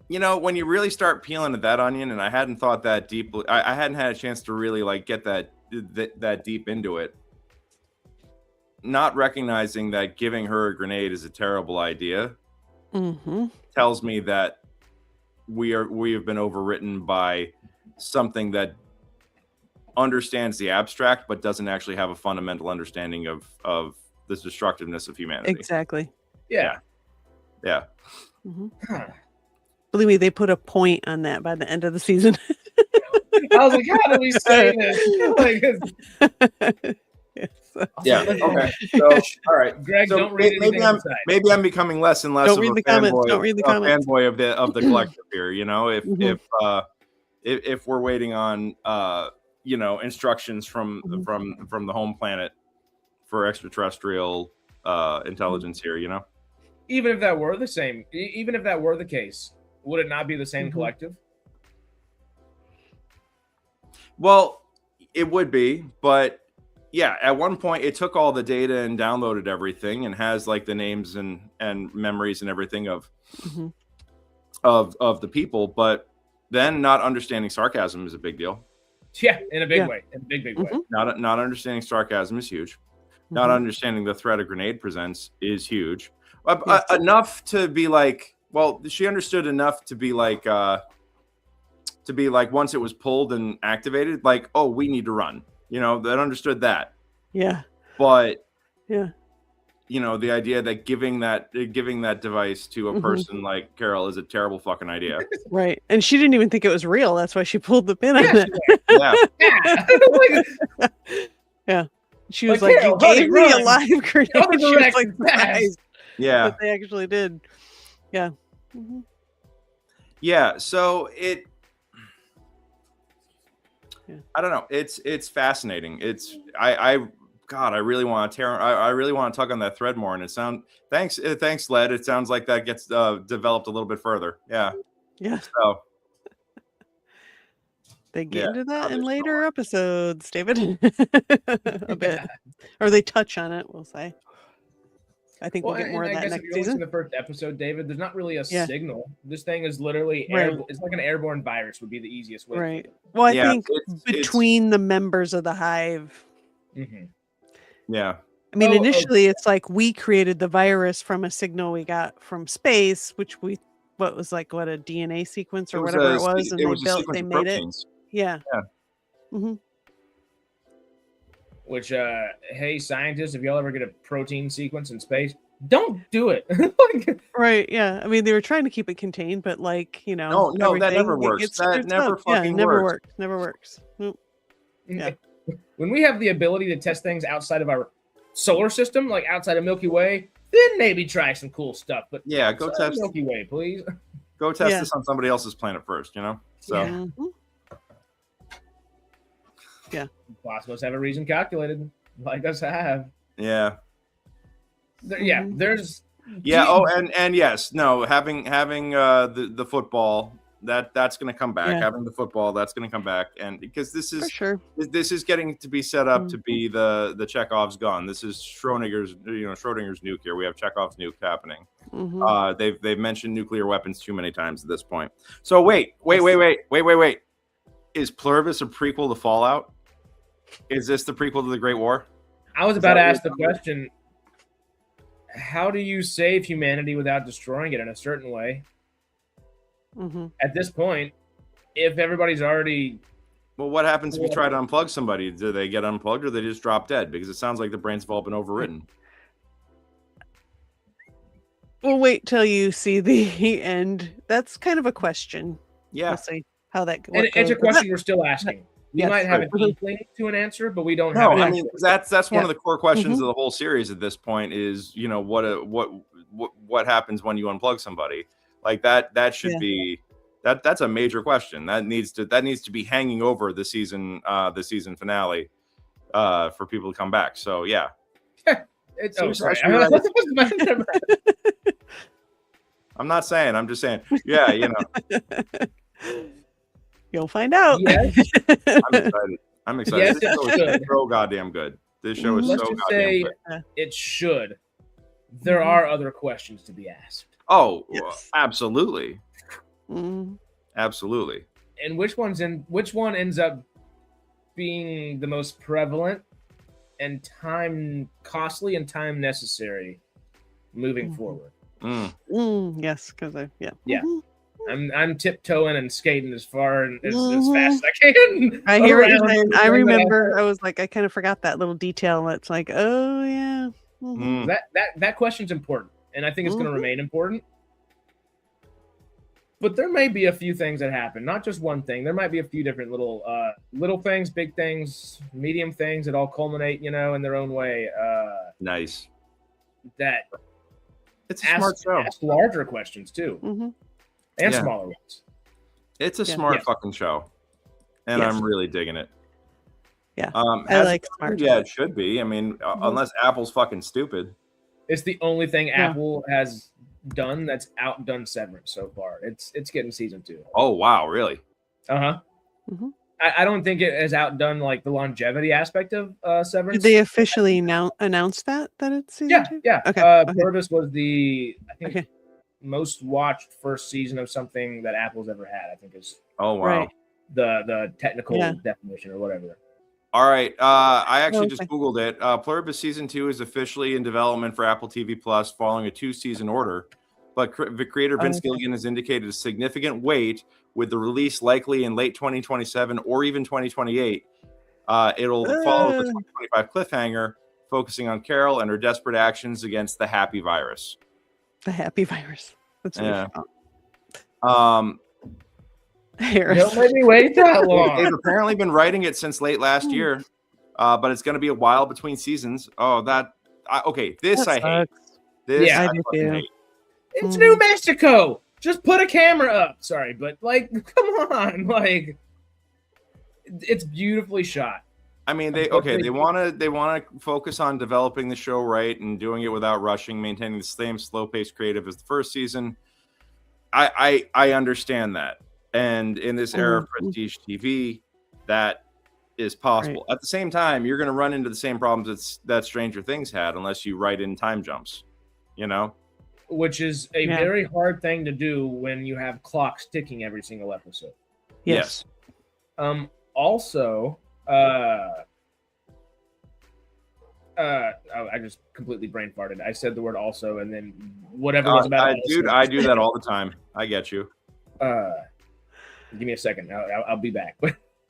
you know, when you really start peeling at that onion, and I hadn't thought that deeply, I hadn't had a chance to really like get that deep into it. Not recognizing that giving her a grenade is a terrible idea tells me that we have been overwritten by something that understands the abstract but doesn't actually have a fundamental understanding of the destructiveness of humanity. Exactly. Yeah. Believe me, they put a point on that by the end of the season. I was like, how do we say this? Yeah. Okay. So, all right, Greg, so don't read anything maybe I'm becoming less and less Don't of read a the comments. fanboy, Don't read the comments. fanboy of the collective here. You know, if we're waiting on you know, instructions from the home planet for extraterrestrial intelligence here, you know. Even if that were the same, even if that were the case, would it not be the same collective? Well, it would be, but yeah, at one point it took all the data and downloaded everything and has like the names and memories and everything of the people, but then not understanding sarcasm is a big deal. Yeah, in a big way. In a big way. Not understanding sarcasm is huge. Not understanding the threat a grenade presents is huge. Enough to be like, well, she understood enough to be like once it was pulled and activated, like, oh, we need to run. You know, that understood that. Yeah. But yeah, you know, the idea that giving that device to a person like Carol is a terrible fucking idea. Right. And she didn't even think it was real. That's why she pulled the pin on it. Yeah. She was like, you gave me a live grenade. She was like, surprised. Yeah. But they actually did. Yeah. Yeah. So I don't know. It's fascinating. God, I really want to I really want to tug on that thread more. And thanks, Led. It sounds like that gets developed a little bit further. Yeah. Yeah. So they get into that in later episodes, David. A bit, or they touch on it. We'll say. I think we'll get more of that next season. In the first episode, David, there's not really a signal. This thing is literally it's like an airborne virus. Would be the easiest way. Right. Well, I think between the members of the hive. Yeah. I mean, initially it's like we created the virus from a signal we got from space, which what was a DNA sequence or whatever it was, and they made it. Yeah. Which, hey, scientists, if y'all ever get a protein sequence in space, don't do it. Right. Yeah. I mean, they were trying to keep it contained, but no, that never works. That never fucking works. Never works. Nope. Yeah. When we have the ability to test things outside of our solar system, like outside of Milky Way, then maybe try some cool stuff. But yeah, go test Milky Way, please. Go test this on somebody else's planet first, you know? So yeah. Boss must have a reason calculated, like us have. Yeah. There's and yes, no, having the football that's going to come back. Having the football, that's going to come back, and because this is getting to be set up to be the Chekhov's gun. This is Schrodinger's nuke here. We have Chekhov's nuke happening. They've mentioned nuclear weapons too many times at this point. So wait. Is Pluribus a prequel to Fallout? Is this the prequel to the Great War? I was about to ask the question, how do you save humanity without destroying it in a certain way? At this point, if everybody's already... Well, what happens if you try to unplug somebody? Do they get unplugged or they just drop dead? Because it sounds like the brains have all been overwritten. We'll wait till you see the end. That's kind of a question. Yeah. We'll see how that goes. It's a question we're still asking. We might have an inkling to an answer, but we don't have an answer. That's one of the core questions of the whole series at this point is, you know, what happens when you unplug somebody? Like that should be that's a major question. That needs to be hanging over the season finale for people to come back. So yeah. It's Seriously, I sorry. should be I'm not saying. I'm just saying. Yeah, you know. You'll find out. Yes. I'm excited. I'm excited. Yes, This it show is should. so goddamn good. This show is Let's so just goddamn say good. it should. There are other questions to be asked. Oh, Yes. well, absolutely. Mhm. Absolutely. And which one ends up being the most prevalent and time costly and time necessary moving forward? Yes, because yeah. Yeah. Mhm. I'm tiptoeing and skating as far and as Mhm. fast as I can. I hear what you're around saying. I everything that remember. I was like, I kind of forgot that little detail. It's like, oh yeah. Mhm. That question's important, and I think it's going to Mhm. remain important. But there may be a few things that happen, not just one thing. There might be a few different little things, big things, medium things that all culminate, in their own way. Nice. That It's a smart show. ask larger questions too, Mhm. and Yeah. smaller ones. It's a Yeah. smart Yes. fucking show, and Yes. I'm really digging it. Yeah. I I like smart. Yeah, it should be. I mean, unless Apple's fucking stupid. It's the only thing Yeah. Apple has done that's outdone Severance so far. It's getting season 2. Oh wow, really? Uh-huh. Mhm. I don't think it has outdone like the longevity aspect of Severance. Did they officially announce that it's season 2? Yeah. Okay. Pluribus was the Okay. most watched first season of something that Apple's ever had. I think is Oh wow. Right. the technical Yeah. definition or whatever. All right. I actually just Okay. Googled it. Pluribus season 2 is officially in development for Apple TV Plus following a 2-season order. But the creator Vince Okay. Gilligan has indicated a significant wait with the release likely in late 2027 or even 2028. It'll follow the 2025 cliffhanger, focusing on Carol and her desperate actions against the Happy Virus. The Happy Virus. That's Yeah. what Harris. Don't let me wait that long. They've apparently been writing it since late last year, but it's going to be a while between seasons. Oh, this That I hate. sucks. This Yeah. I I do fucking too. hate. It's New Mexico. Just put a camera up. Sorry, but come on, it's beautifully shot. I mean, they want to focus on developing the show right and doing it without rushing, maintaining the same slow-paced creative as the first season. I understand that, and in this era of prestige TV, that is possible. Right. At the same time, you're going to run into the same problems that Stranger Things had, unless you write in time jumps. Which is a very hard thing to do when you have clocks ticking every single episode. Yes. Also, I just completely brain farted. I said the word also, and then whatever was about it. Dude, I do that all the time. I get you. Give me a second. I'll be back.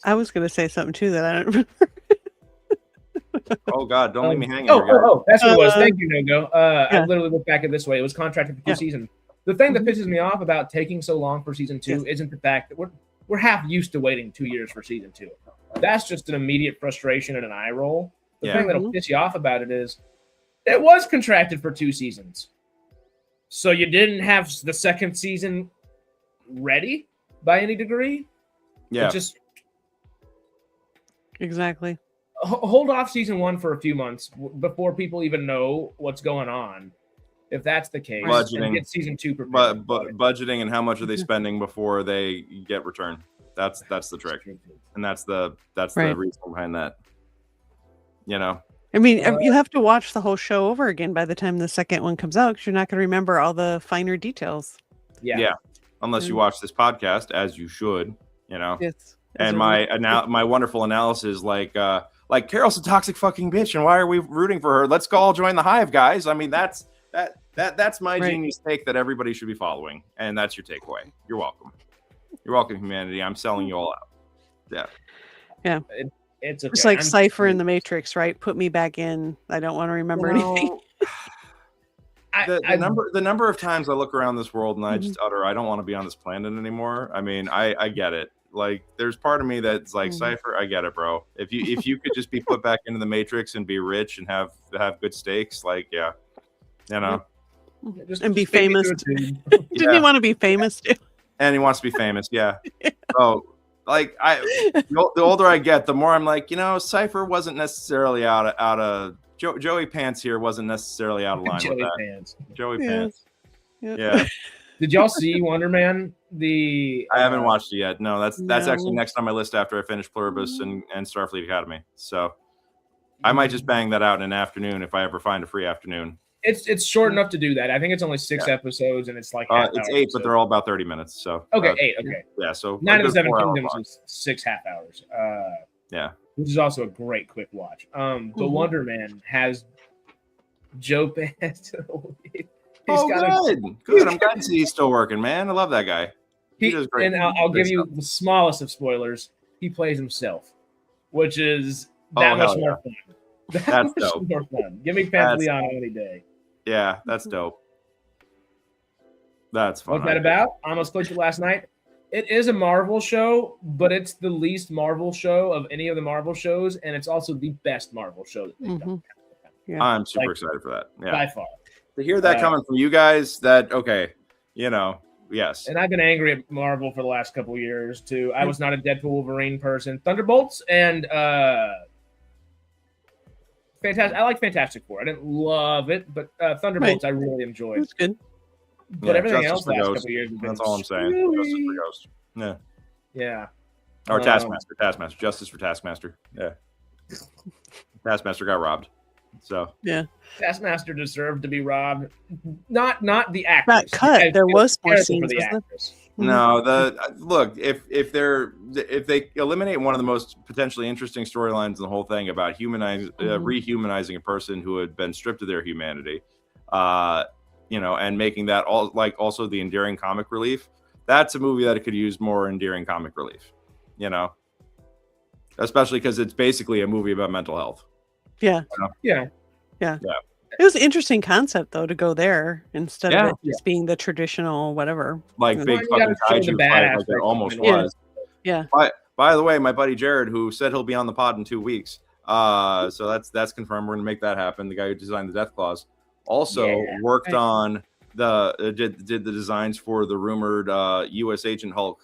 I was going to say something too that I don't remember. Oh God! Don't leave me hanging. That's what it was. Thank you, No-Go. I literally looked back at it this way. It was contracted for 2 seasons. The thing that pisses me off about taking so long for season 2 isn't the fact that we're half used to waiting 2 years for season 2. That's just an immediate frustration and an eye roll. The thing that'll piss you off about it is it was contracted for 2 seasons, so you didn't have the second season ready by any degree. Yeah. Exactly. Hold off season 1 for a few months before people even know what's going on. If that's the case, and get season 2 prepared. But budgeting and how much are they spending before they get returned? That's the trick, and that's the reason behind that. I mean, you have to watch the whole show over again by the time the second one comes out, because you're not going to remember all the finer details. Yeah. Unless you watch this podcast, as you should. Yes. And my wonderful analysis, like Carol's a toxic fucking bitch, and why are we rooting for her? Let's go all join the hive, guys. I mean, that's my genius take that everybody should be following, and that's your takeaway. You're welcome. You're welcome, humanity. I'm selling you all out. Yeah. It's okay. It's like Cypher in the Matrix, right? Put me back in. I don't want to remember anything. The number of times I look around this world and I just utter, I don't want to be on this planet anymore. I mean, I get it. Like, there's part of me that's like, Cypher, I get it, bro. If you could just be put back into the Matrix and be rich and have good stakes, like, and be famous. Didn't he want to be famous too? And he wants to be famous, yeah. So, the older I get, the more I'm like, Cypher wasn't necessarily out of Joey Pants here wasn't necessarily out of line with that. Pants. Joey Yeah. Pants. Yep. Yeah. Did y'all see Wonder Man? I haven't watched it yet. No, that's No. actually next on my list after I finish Pluribus and Starfleet Academy. So I might just bang that out in an afternoon if I ever find a free afternoon. It's short enough to do that. I think it's only 6 episodes, and it's like it's 8, but they're all about 30 minutes. So 8. Okay, yeah. So 9 of the 7 4-hour Kingdoms block. is 6 half hours. Yeah, which is also a great quick watch. But Wonder Man has Joe Pants. Good. I'm glad to see he's still working, man. I love that guy. He does great. And I'll give you the smallest of spoilers. He plays himself, which is that much more fun. That's dope. More fun. Give me Pantaleon any day. Yeah, that's dope. That's fun. What's that about? I almost clicked it last night. It is a Marvel show, but it's the least Marvel show of any of the Marvel shows, and it's also the best Marvel show that they've done. Yeah. I'm super excited for that. Yeah. By far. To hear that coming from you guys, yes. And I've been angry at Marvel for the last couple of years too. I was not a Deadpool Wolverine person. Thunderbolts and Fantastic. I like Fantastic Four. I didn't love it, but Thunderbolts I really enjoyed. It's good. But everything Justice else last for couple of years has been That's all I'm saying. screwy. Justice for Ghost. Yeah. Yeah. Or Taskmaster. Justice for Taskmaster. Yeah. Taskmaster got robbed. So Yeah. Taskmaster deserved to be robbed. Not the actress. Not cut. There was more Terrible scenes. for the wasn't there? actress. no, look, if they eliminate one of the most potentially interesting storylines in the whole thing about rehumanizing a person who had been stripped of their humanity, and making that all also the endearing comic relief, that's a movie that could use more endearing comic relief, especially because it's basically a movie about mental health. Yeah. Yeah. It was an interesting concept, though, to go there instead of it just being the traditional whatever. Like big fucking kaiju fight, like it almost was. Yeah. By the way, my buddy Jared, who said he'll be on the pod in 2 weeks, so that's confirmed. We're gonna make that happen. The guy who designed the Death Claws also worked on did the designs for the rumored U.S. Agent Hulk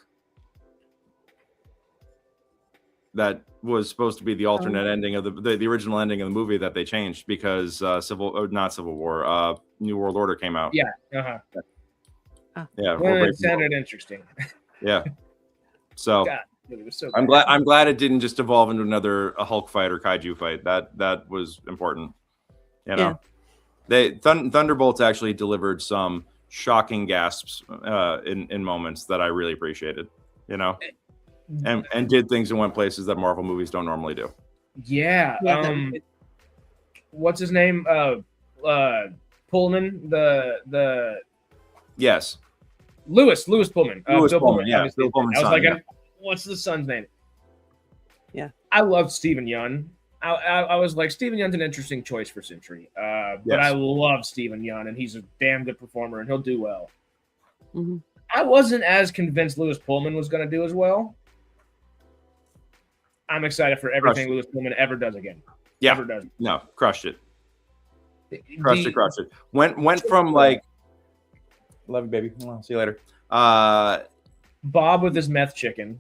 that was supposed to be the alternate ending of the original ending of the movie that they changed because not Civil War, New World Order came out. Yeah. Yeah. Well, it sounded interesting. Yeah. So, God, it was so I'm glad it didn't just evolve into another Hulk fight or kaiju fight. That was important. Thunderbolts actually delivered some shocking gasps in moments that I really appreciated. And did things and went places that Marvel movies don't normally do. Yeah. What's his name? Pullman. The yes. Lewis Pullman. Bill Pullman. Yeah. Bill Pullman's I was son, like, what's the son's name? Yeah. I loved Stephen Yeun. I was like, Stephen Yeun's an interesting choice for Sentry. But I love Stephen Yeun, and he's a damn good performer, and he'll do well. Mm-hmm. I wasn't as convinced Lewis Pullman was going to do as well. I'm excited for everything Lewis Pullman ever does again. Yeah. Ever does. No, crushed it. Crushed it. Went from like, love you, baby. Well, see you later. Bob with his meth chicken.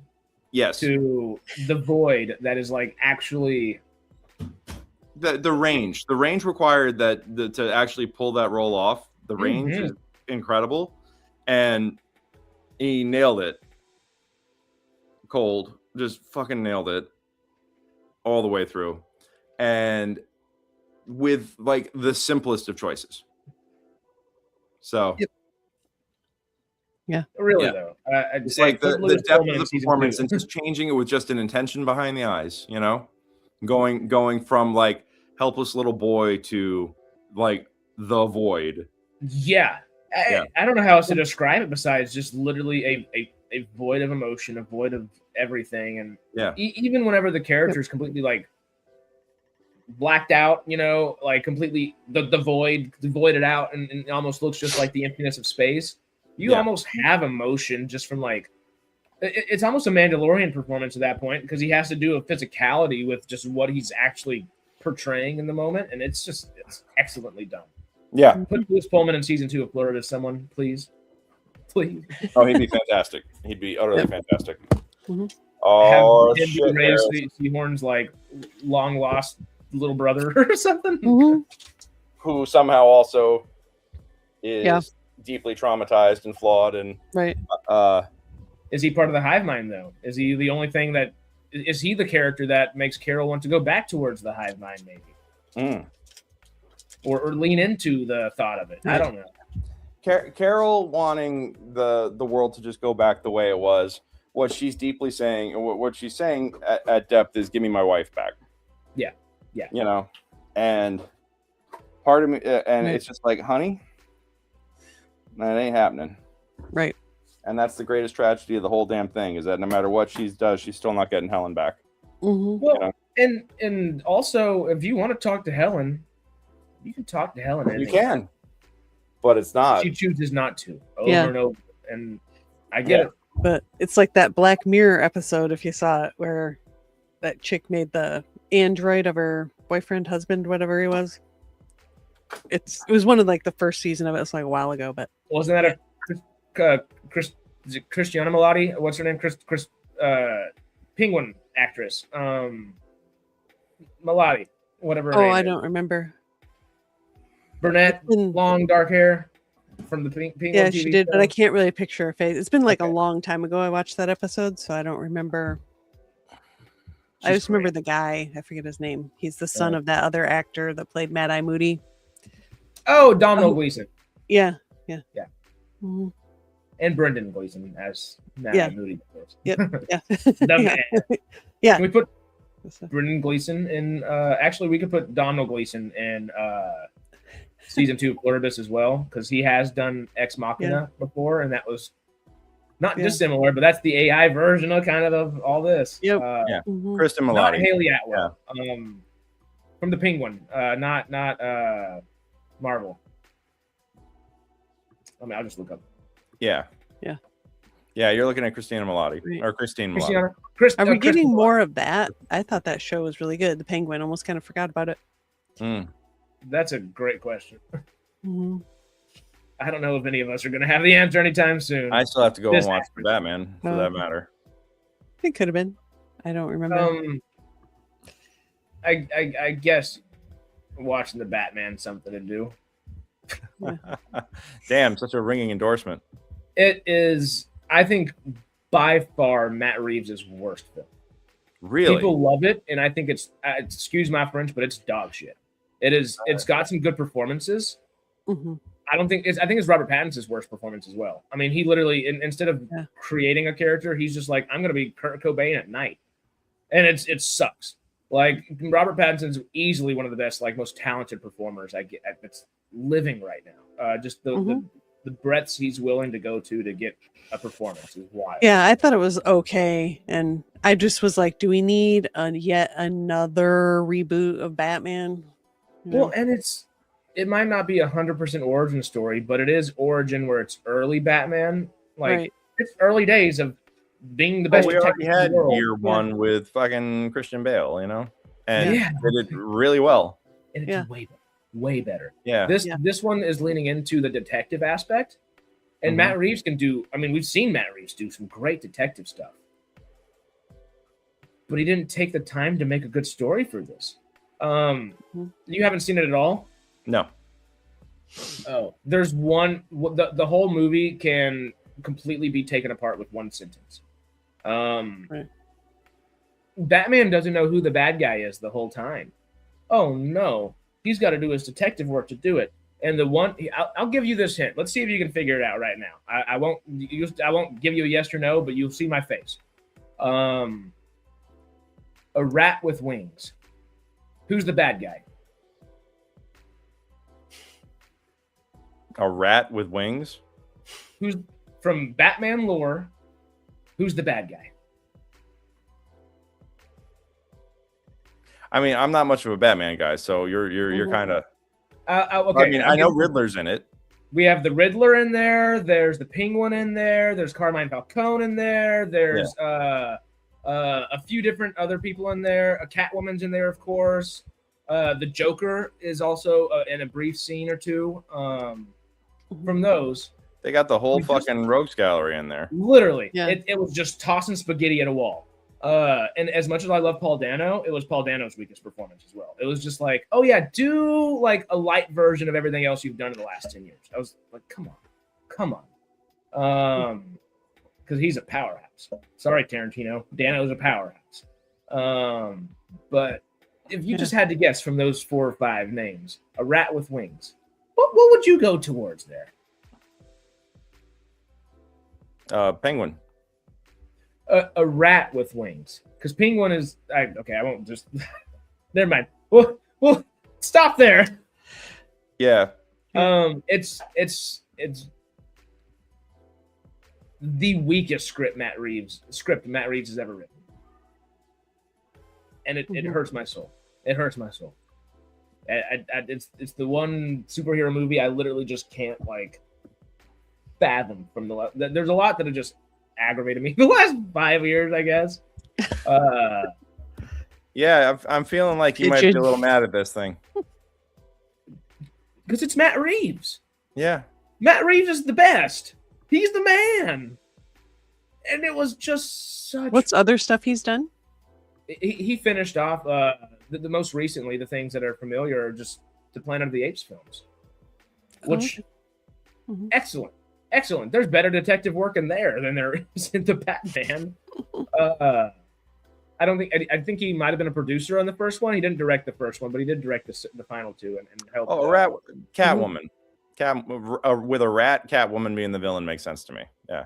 Yes. To the Void that is like actually the range. The range required that to actually pull that role off. The range is incredible, and he nailed it. Cold, just fucking nailed it all the way through, and with like the simplest of choices. So. Yeah, really though. It's like the depth of the performance and just changing it with just an intention behind the eyes, going from like helpless little boy to like the Void. Yeah. I don't know how else to describe it besides just literally a void of emotion, a void of everything, and even whenever the character is completely like blacked out, like completely the voided out, and it almost looks just like the emptiness of space. You almost have emotion just from like it's almost a Mandalorian performance at that point because he has to do a physicality with just what he's actually portraying in the moment, and it's excellently done. Yeah. Put Lewis Pullman in season 2 of Florida, someone, please. Oh, he'd be fantastic. He'd be utterly fantastic. Mm-hmm. Oh, shit! Seahorn's like long lost little brother or something. Mhm. Who somehow also is Yeah. deeply traumatized and flawed, and Right. Is he part of the hive mind though? Is he the only thing that is he the character that makes Carol want to go back towards the hive mind, maybe, or lean into the thought of it? I don't know. Carol wanting the world to just go back the way it was. What she's deeply saying, what she's saying at depth is, "Give me my wife back." Yeah. You know, and part of me, and it's just like, honey, that ain't happening. Right. And that's the greatest tragedy of the whole damn thing, is that no matter what she does, she's still not getting Helen back. Mm-hmm. Well, and also, if you want to talk to Helen, you can talk to Helen. You can, but it's not. She chooses not to over and over, and I get it. But it's like that Black Mirror episode, if you saw it, where that chick made the android of her boyfriend, husband, whatever he was. It was one of like the first season of it. It's like a while ago, but wasn't that is it Christiana Milioti? What's her name? Chris Penguin actress. Milioti, whatever. Oh, I don't remember. Brunette, long dark hair from the Penguin. Yeah, TV she did, show. but I can't really picture her face. It's been like a long time ago I watched that episode, so I don't remember. I just remember the guy. I forget his name. He's the son of that other actor that played Mad Eye Moody. Oh, Domhnall Gleeson. Yeah. Mm-hmm. And Brendan Gleeson as Mad Eye Moody. Of course. Yep. Yeah. Yeah. Can we put Brendan Gleeson in? Actually, we could put Domhnall Gleeson in season 2 of Pluribus as well, because he has done Ex Machina before, and that was not dissimilar, but that's the AI version of kind of all this. Yep. Kristen Milioti. Not Haley Atwell. From the Penguin, not Marvel. I mean, I'll just look up. Yeah. You're looking at Christina Milioti or Christine Milioti. Are we getting more of that? I thought that show was really good. The Penguin. Almost kind of forgot about it. That's a great question. Mm-hmm. I don't know if any of us are going to have the answer anytime soon. I still have to go and watch Batman, for that matter. It could have been. I don't remember. I guess watching the Batman something to do. Damn, such a ringing endorsement. It is, I think, by far Matt Reeves' worst film. Really? People love it, and I think it's excuse my French, but it's dog shit. It is. It's got some good performances. Mm-hmm. I think it's Robert Pattinson's worst performance as well. I mean, he literally instead of creating a character, he's just like, I'm going to be Kurt Cobain at night, and it sucks. Like, Robert Pattinson's easily one of the best, like, most talented performers that's living right now. Just the breadths he's willing to go to get a performance is wild. Yeah, I thought it was okay, and I just was like, do we need yet another reboot of Batman? Well, and it might not be 100% origin story, but it is origin where it's early Batman. Like, it's early days of being the best. We already had year one with fucking Christian Bale, you know, and did it really well. And it's way better. Yeah. This one is leaning into the detective aspect, and Matt Reeves can do. I mean, we've seen Matt Reeves do some great detective stuff, but he didn't take the time to make a good story for this. You haven't seen it at all? No. Oh, there's one. The whole movie can completely be taken apart with one sentence. Batman doesn't know who the bad guy is the whole time. Oh no, he's got to do his detective work to do it. And I'll give you this hint. Let's see if you can figure it out right now. I won't give you a yes or no, but you'll see my face. A rat with wings. Who's the bad guy? A rat with wings? Who's from Batman lore? Who's the bad guy? I mean, I'm not much of a Batman guy, so you're kind of. Okay. I mean, I know Riddler's in it. We have the Riddler in there. There's the Penguin in there. There's Carmine Falcone in there. There's a few different other people in there. A Catwoman's in there, of course. The Joker is also in a brief scene or two. From those, they got the whole fucking rogues gallery in there. Literally, it was just tossing spaghetti at a wall. And as much as I love Paul Dano, it was Paul Dano's weakest performance as well. It was just like, oh yeah, do like a light version of everything else you've done in the last 10 years. I was like, come on. Because he's a powerhouse. Sorry, Tarantino. Dano's a powerhouse. But if you just had to guess from those 4 or 5 names, a rat with wings, what would you go towards there? Penguin. A rat with wings, because penguin is I won't just never mind. Well, stop there. Yeah. It's the weakest script Matt Reeves has ever written, and it hurts my soul. It hurts my soul. It's the one superhero movie I literally just can't like fathom from there's a lot that have just aggravated me the last 5 years, I guess. Yeah, I'm feeling like you might be a little mad at this thing. Because it's Matt Reeves. Yeah. Matt Reeves is the best. He's the man. And it was just such... What's other stuff he's done? He finished off the most recently, the things that are familiar are just the Planet of the Apes films. Which, excellent. Excellent. There's better detective work in there than there is in the Batman. I think he might have been a producer on the first one. He didn't direct the first one, but he did direct the final 2 and helped. Oh, Catwoman. With a rat, Catwoman being the villain makes sense to me. Yeah.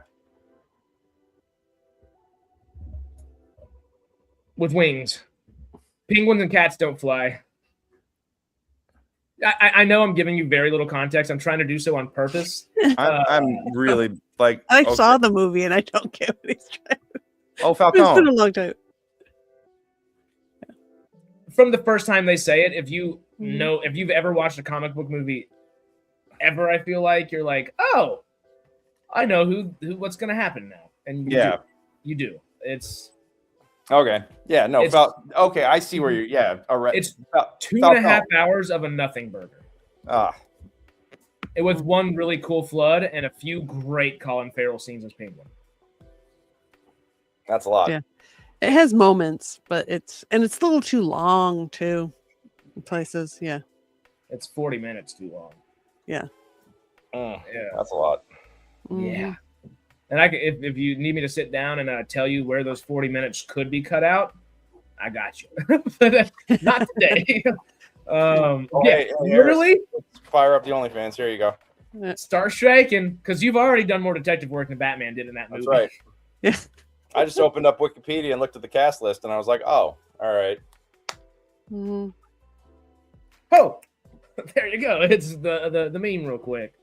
With wings. Penguins and cats don't fly. I know I'm giving you very little context. I'm trying to do so on purpose. I'm really like... I saw the movie and I don't get what he's trying to... Oh, Falcone. It's been a long time. From the first time they say it, if you know, if you've ever watched a comic book movie ever, I feel like you're like, oh, I know what's going to happen now. And you do. It's... Okay. Yeah. No. Okay. I see where you're. Yeah. All right. It's 2.5 hours of a nothing burger. It was one really cool flood and a few great Colin Farrell scenes as Penguin. That's a lot. Yeah. It has moments, but it's a little too long too. In places. Yeah. It's 40 minutes too long. Yeah. Yeah. That's a lot. Yeah. And if you need me to sit down and tell you where those 40 minutes could be cut out, I got you. Not today. Literally. Let's fire up the OnlyFans. Here you go. Start striking, because you've already done more detective work than Batman did in that movie. That's right. Yeah. I just opened up Wikipedia and looked at the cast list, and I was like, oh, all right. Oh, there you go. It's the meme real quick.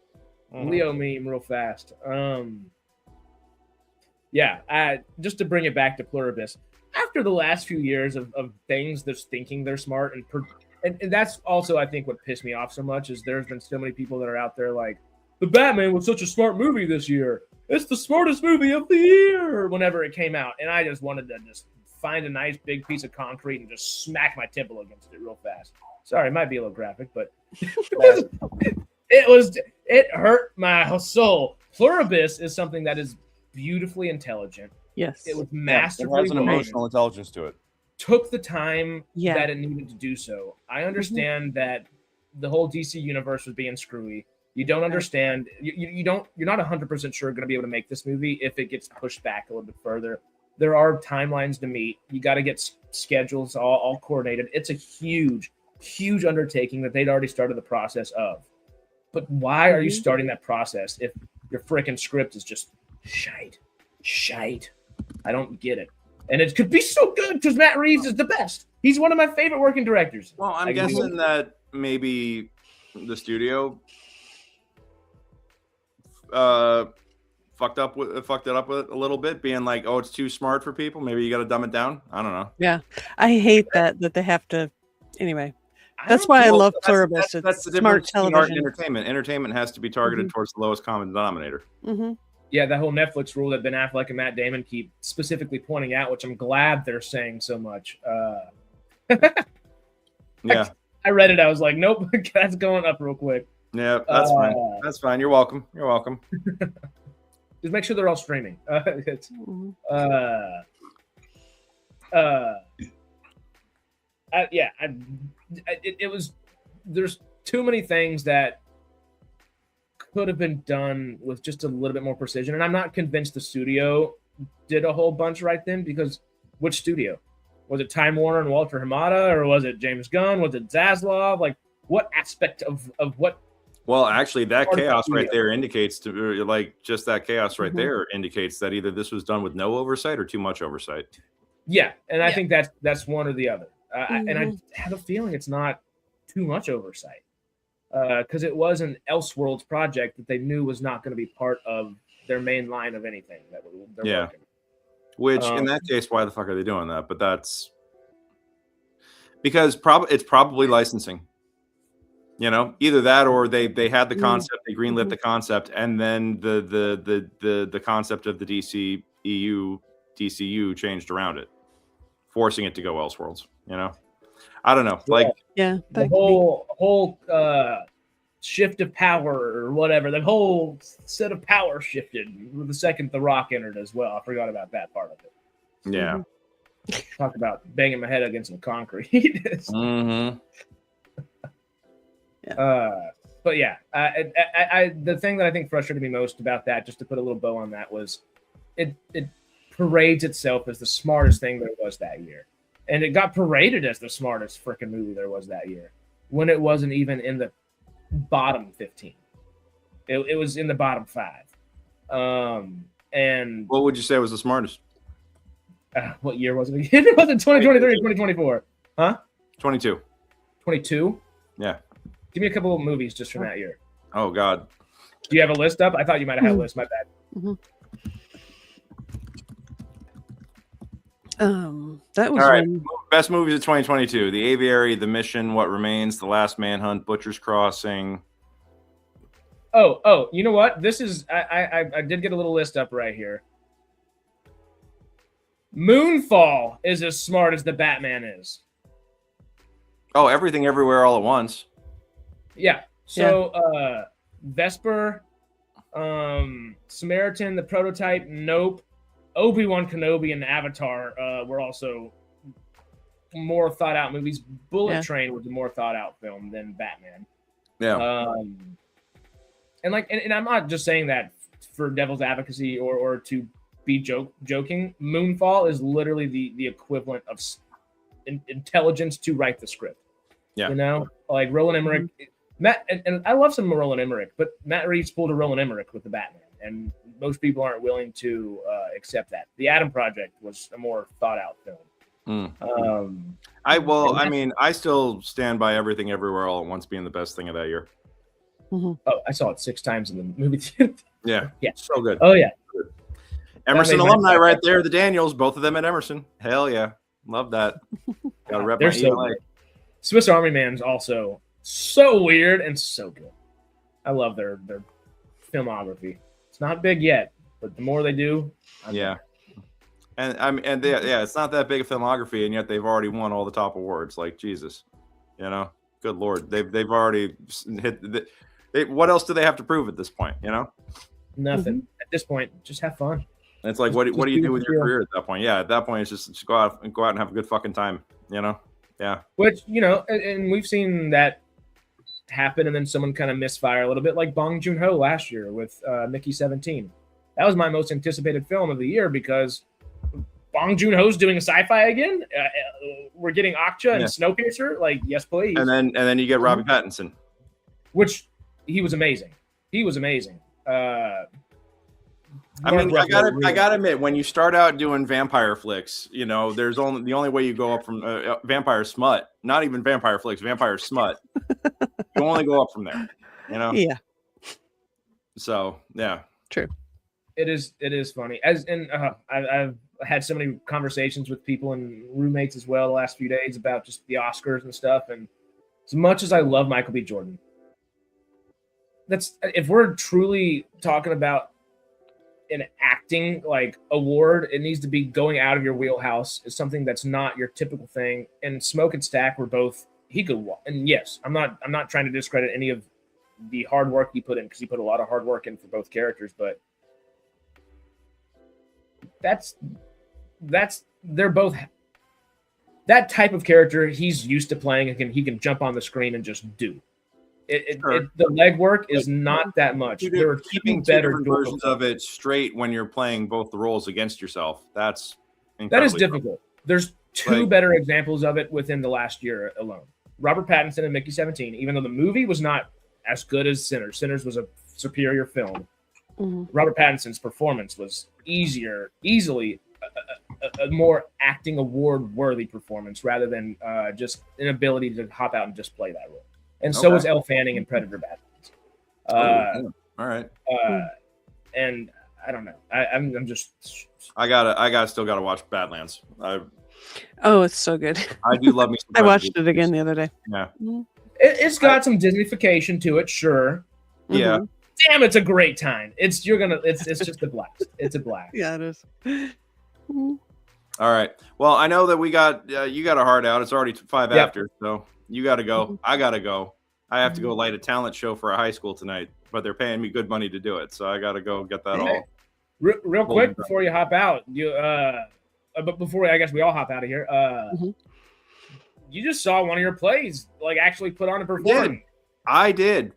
Leo meme real fast. Just to bring it back to Pluribus, after the last few years of things that's thinking they're smart and that's also, I think, what pissed me off so much is there's been so many people that are out there like, the Batman was such a smart movie this year. It's the smartest movie of the year whenever it came out. And I just wanted to just find a nice big piece of concrete and just smack my temple against it real fast. Sorry, it might be a little graphic, but it hurt my soul. Pluribus is something that is beautifully intelligent. Yes. It was masterfully it has an emotional intelligence to it. Took the time that it needed to do so. I understand that the whole DC universe was being screwy. You don't understand. You're not 100% sure going to be able to make this movie if it gets pushed back a little bit further. There are timelines to meet. You got to get schedules all coordinated. It's a huge undertaking that they'd already started the process of. But why are you starting that process if your freaking script is just shite? I don't get it. And it could be so good because Matt Reeves is the best. He's one of my favorite working directors. Well, I'm guessing that maybe the studio fucked it up with it a little bit, being like, oh, it's too smart for people. Maybe you got to dumb it down. I don't know. Yeah, I hate that they have to. Anyway, that's why I love Pluribus. That's the smart difference television. Art and entertainment. Entertainment has to be targeted towards the lowest common denominator. Yeah, that whole Netflix rule that Ben Affleck and Matt Damon keep specifically pointing out, which I'm glad they're saying so much. Yeah, I read it. I was like, nope, that's going up real quick. Yeah, that's fine. That's fine. You're welcome. You're welcome. Just make sure they're all streaming. It was. There's too many things that could have been done with just a little bit more precision, and I'm not convinced the studio did a whole bunch right then, because which studio? Was it Time Warner and Walter Hamada, or was it James Gunn? Was it Zaslav? Like, what aspect of what? Well, actually, that chaos right there indicates to like just that chaos right there indicates that either this was done with no oversight or too much oversight. Yeah, and I think that's one or the other. And I have a feeling it's not too much oversight, because it was an Elseworlds project that they knew was not going to be part of their main line of anything that they're working. Which in that case, why the fuck are they doing that? But that's because it's probably licensing. You know, either that or they had the concept, they greenlit the concept, and then the concept of the DCU changed around it, forcing it to go Elseworlds. You know, I don't know, like the whole shift of power or whatever, the whole set of power shifted the second The Rock entered as well. I forgot about that part of it. Yeah. Talk about banging my head against some concrete. But yeah, the thing that I think frustrated me most about that, just to put a little bow on that, was it parades itself as the smartest thing there was that year. And it got paraded as the smartest freaking movie there was that year, when it wasn't even in the bottom 15. It was in the bottom 5. And what would you say was the smartest? What year was it again? It wasn't 2023 or 2024. Huh? 22. 22? Yeah. Give me a couple of movies just from that year. Oh, God. Do you have a list up? I thought you might have had a list. My bad. That was all right. Best movies of 2022: The Aviary, The Mission, What Remains, The Last Manhunt, Butcher's Crossing. Oh, you know what? This is I did get a little list up right here. Moonfall is as smart as the Batman is. Oh, Everything Everywhere All at Once. Yeah. So Vesper, Samaritan, The Prototype, Nope, Obi-Wan Kenobi, and Avatar were also more thought out movies. Bullet Train was a more thought out film than Batman. Yeah. And I'm not just saying that for devil's advocacy or to be joking. Moonfall is literally the equivalent of intelligence to write the script. Yeah. You know, like Roland Emmerich, Matt, and I love some Roland Emmerich, but Matt Reeves pulled a Roland Emmerich with the Batman, and most people aren't willing to accept that. The Adam Project was a more thought out film. I still stand by Everything Everywhere All at Once being the best thing of that year. Oh, I saw it 6 times in the movie theater. Yeah. So good. Oh yeah. Emerson alumni right there, the Daniels, both of them at Emerson. Hell yeah. Love that. Gotta rep my ELA. Swiss Army Man's also so weird and so good. I love their filmography. It's not big yet, but the more they do, it's not that big a filmography, and yet they've already won all the top awards. Like Jesus, you know, good Lord, they've already hit. What else do they have to prove at this point? You know, nothing at this point. Just have fun. And it's like, what do you do with your career at that point? Yeah, at that point, it's just go out and have a good fucking time. You know, yeah. Which, you know, and we've seen that happen, and then someone kind of misfire a little bit, like Bong Joon-ho last year with Mickey 17. That was my most anticipated film of the year because Bong Joon-ho's doing a sci-fi again. We're getting Okja and Snowpiercer. Like, yes, please. And then you get Robbie Pattinson, which he was amazing. He was amazing. I gotta admit, when you start out doing vampire flicks, you know, the only way you go up from vampire smut, not even vampire flicks, vampire smut. You only go up from there, you know. Yeah. So yeah, true. It is funny. I've had so many conversations with people and roommates as well the last few days about just the Oscars and stuff. And as much as I love Michael B. Jordan, if we're truly talking about an acting like award, it needs to be going out of your wheelhouse. Is something that's not your typical thing. And Smoke and Stack were both and yes, I'm not trying to discredit any of the hard work he put in, because he put a lot of hard work in for both characters, but they're both that type of character he's used to playing, and he can jump on the screen and just do. The legwork is not that much. There are keeping better versions of it straight when you're playing both the roles against yourself. That is difficult. There's two better examples of it within the last year alone. Robert Pattinson and Mickey 17, even though the movie was not as good as Sinners. Sinners was a superior film. Mm-hmm. Robert Pattinson's performance was easily a more acting award-worthy performance rather than just an ability to hop out and just play that role. And so was Elle Fanning in Predator Badlands. All right. And I don't know. I'm just. I still gotta watch Badlands. It's so good. I do love me. I watched it again the other day. Yeah. Mm-hmm. It's got some Disneyfication to it, sure. Yeah. Mm-hmm. Damn, it's a great time. It's just a blast. It's a blast. Yeah, it is. Mm-hmm. All right. Well, I know that we got you got a hard out. It's already 5 after, so you got to go. Mm-hmm. I got to go. I have to go light a talent show for a high school tonight, but they're paying me good money to do it, so I got to go get that all. Real quick before you hop out, but before I guess we all hop out of here, you just saw one of your plays actually put on and perform. I did.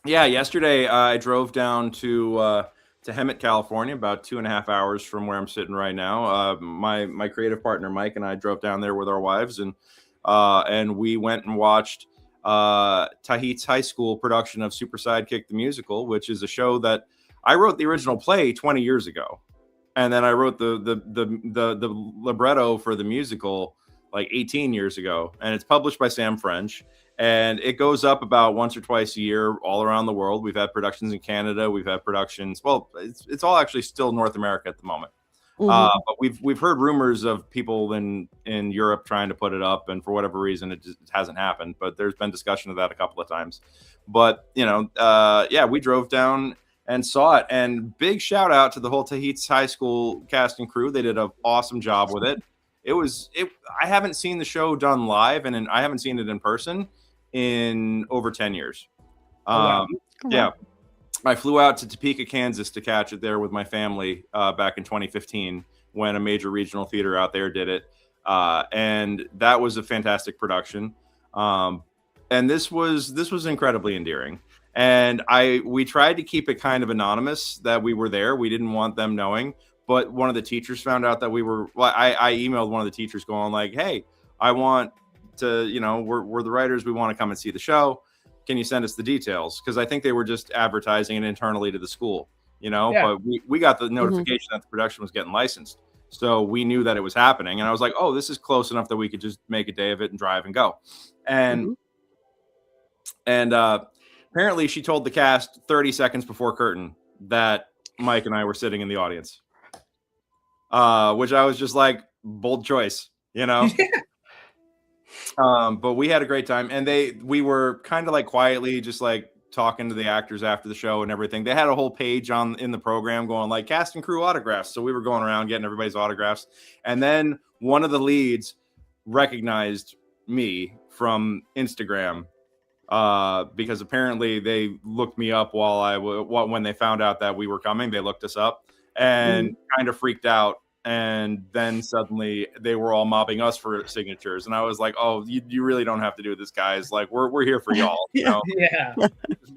Yeah, yesterday I drove down to Hemet, California, about 2.5 hours from where I'm sitting right now. My creative partner Mike and I drove down there with our wives, and we went and watched Tahit's high school production of Super Sidekick the Musical, which is a show that I wrote the original play 20 years ago, and then I wrote the libretto for the musical 18 years ago, and it's published by Sam French. And it goes up about once or twice a year all around the world. We've had productions in Canada. We've had productions. Well, it's all actually still North America at the moment. Mm-hmm. But we've heard rumors of people in Europe trying to put it up, and for whatever reason, it just hasn't happened. But there's been discussion of that a couple of times. But we drove down and saw it. And big shout out to the whole Tahit's high school cast and crew. They did an awesome job with it. I haven't seen the show done live, and I haven't seen it in person in over 10 years. Yeah, I flew out to Topeka, Kansas to catch it there with my family back in 2015 when a major regional theater out there did it, and that was a fantastic production. And this was incredibly endearing. And we tried to keep it kind of anonymous that we were there. We didn't want them knowing. But one of the teachers found out that we were. Well, I emailed one of the teachers going "Hey, I want to, we're the writers. We want to come and see the show. Can you send us the details?" Because I think they were just advertising it internally to the school, But we got the notification that the production was getting licensed, so we knew that it was happening. And I was like, "Oh, this is close enough that we could just make a day of it and drive and go." And apparently, she told the cast 30 seconds before curtain that Mike and I were sitting in the audience. Which I was just like, bold choice, Yeah. But we had a great time, and we were kind of quietly just talking to the actors after the show and everything. They had a whole page in the program going cast and crew autographs. So we were going around getting everybody's autographs. And then one of the leads recognized me from Instagram, because apparently they looked me up when they found out that we were coming. They looked us up and kind of freaked out, and then suddenly they were all mobbing us for signatures, and I was like, "Oh, you really don't have to do this, guys. We're here for y'all. Yeah.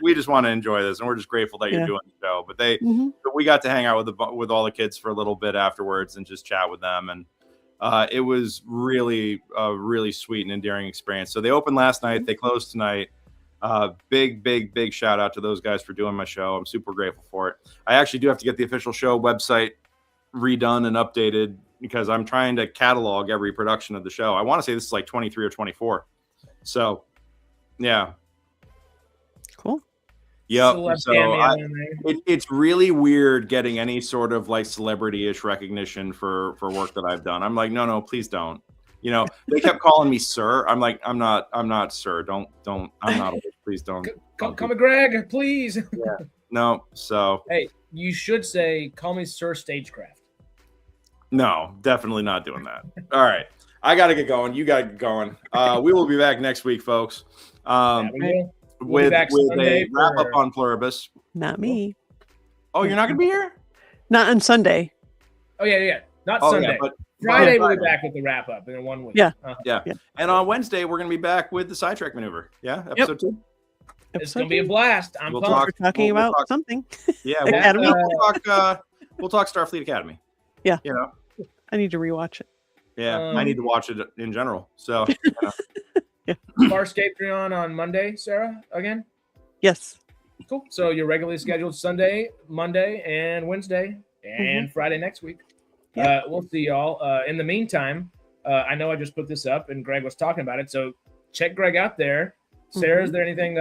We just want to enjoy this, and we're just grateful that you're doing the show." But we got to hang out with all the kids for a little bit afterwards and just chat with them, and it was really a really sweet and endearing experience. So they opened last night, they closed tonight. Big shout out to those guys for doing my show. I'm super grateful for it. I actually do have to get the official show website redone and updated because I'm trying to catalog every production of the show. I want to say this is 23 or 24. So yeah. Cool. Yep. So it's really weird getting any sort of celebrity-ish recognition for work that I've done. I'm like, no, please don't. They kept calling me sir. I'm like, I'm not sir. Don't. I'm not. Please don't. Call me Greg, please. Yeah. No. So. Hey, you should say, call me Sir Stagecraft. No, definitely not doing that. All right. I got to get going. You got to get going. We will be back next week, folks. With a wrap up on Pluribus. Not me. Oh, you're not going to be here? Not on Sunday. Oh, yeah. Not Sunday. Yeah, Friday we'll be back with the wrap up in 1 week. Yeah. Yeah. And on Wednesday, we're going to be back with the SciTrek maneuver. Yeah. Episode 2. It's going to be a blast. I'm We'll pumped. We're talking about something. Yeah. Academy. We'll talk Starfleet Academy. Yeah. You know. I need to rewatch it. Yeah. I need to watch it in general. So. Yeah. Farscape on Monday, Sarah, again? Yes. Cool. So you're regularly scheduled Sunday, Monday, and Wednesday, and Friday next week. Yep. We'll see y'all. In the meantime, I know I just put this up, and Greg was talking about it, so check Greg out there. Sarah, is there anything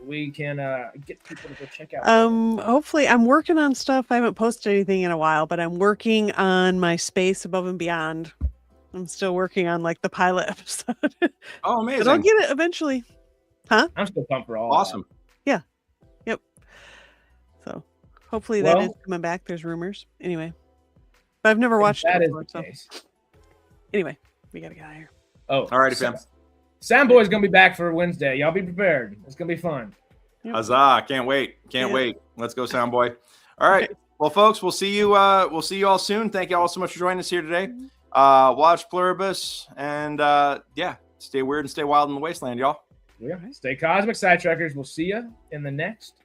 we can get people to go check out? Hopefully, I'm working on stuff. I haven't posted anything in a while, but I'm working on my Space Above and Beyond. I'm still working on like the pilot episode. Oh, amazing! But I'll get it eventually. Huh? I'm still pumped for all. Awesome. Yeah. Yep. So hopefully that is coming back. There's rumors. Anyway, but I've never watched it before. So anyway, we gotta get out of here. Oh, all righty, fam. Soundboy's gonna be back for Wednesday. Y'all be prepared. It's gonna be fun. Yep. Huzzah! Can't wait. Can't wait. Let's go, Soundboy. All right. Okay. Well, folks, we'll see you all soon. Thank you all so much for joining us here today. Watch Pluribus and stay weird and stay wild in the wasteland, y'all. Yeah. Stay cosmic, SciTrekkers. We'll see you in the next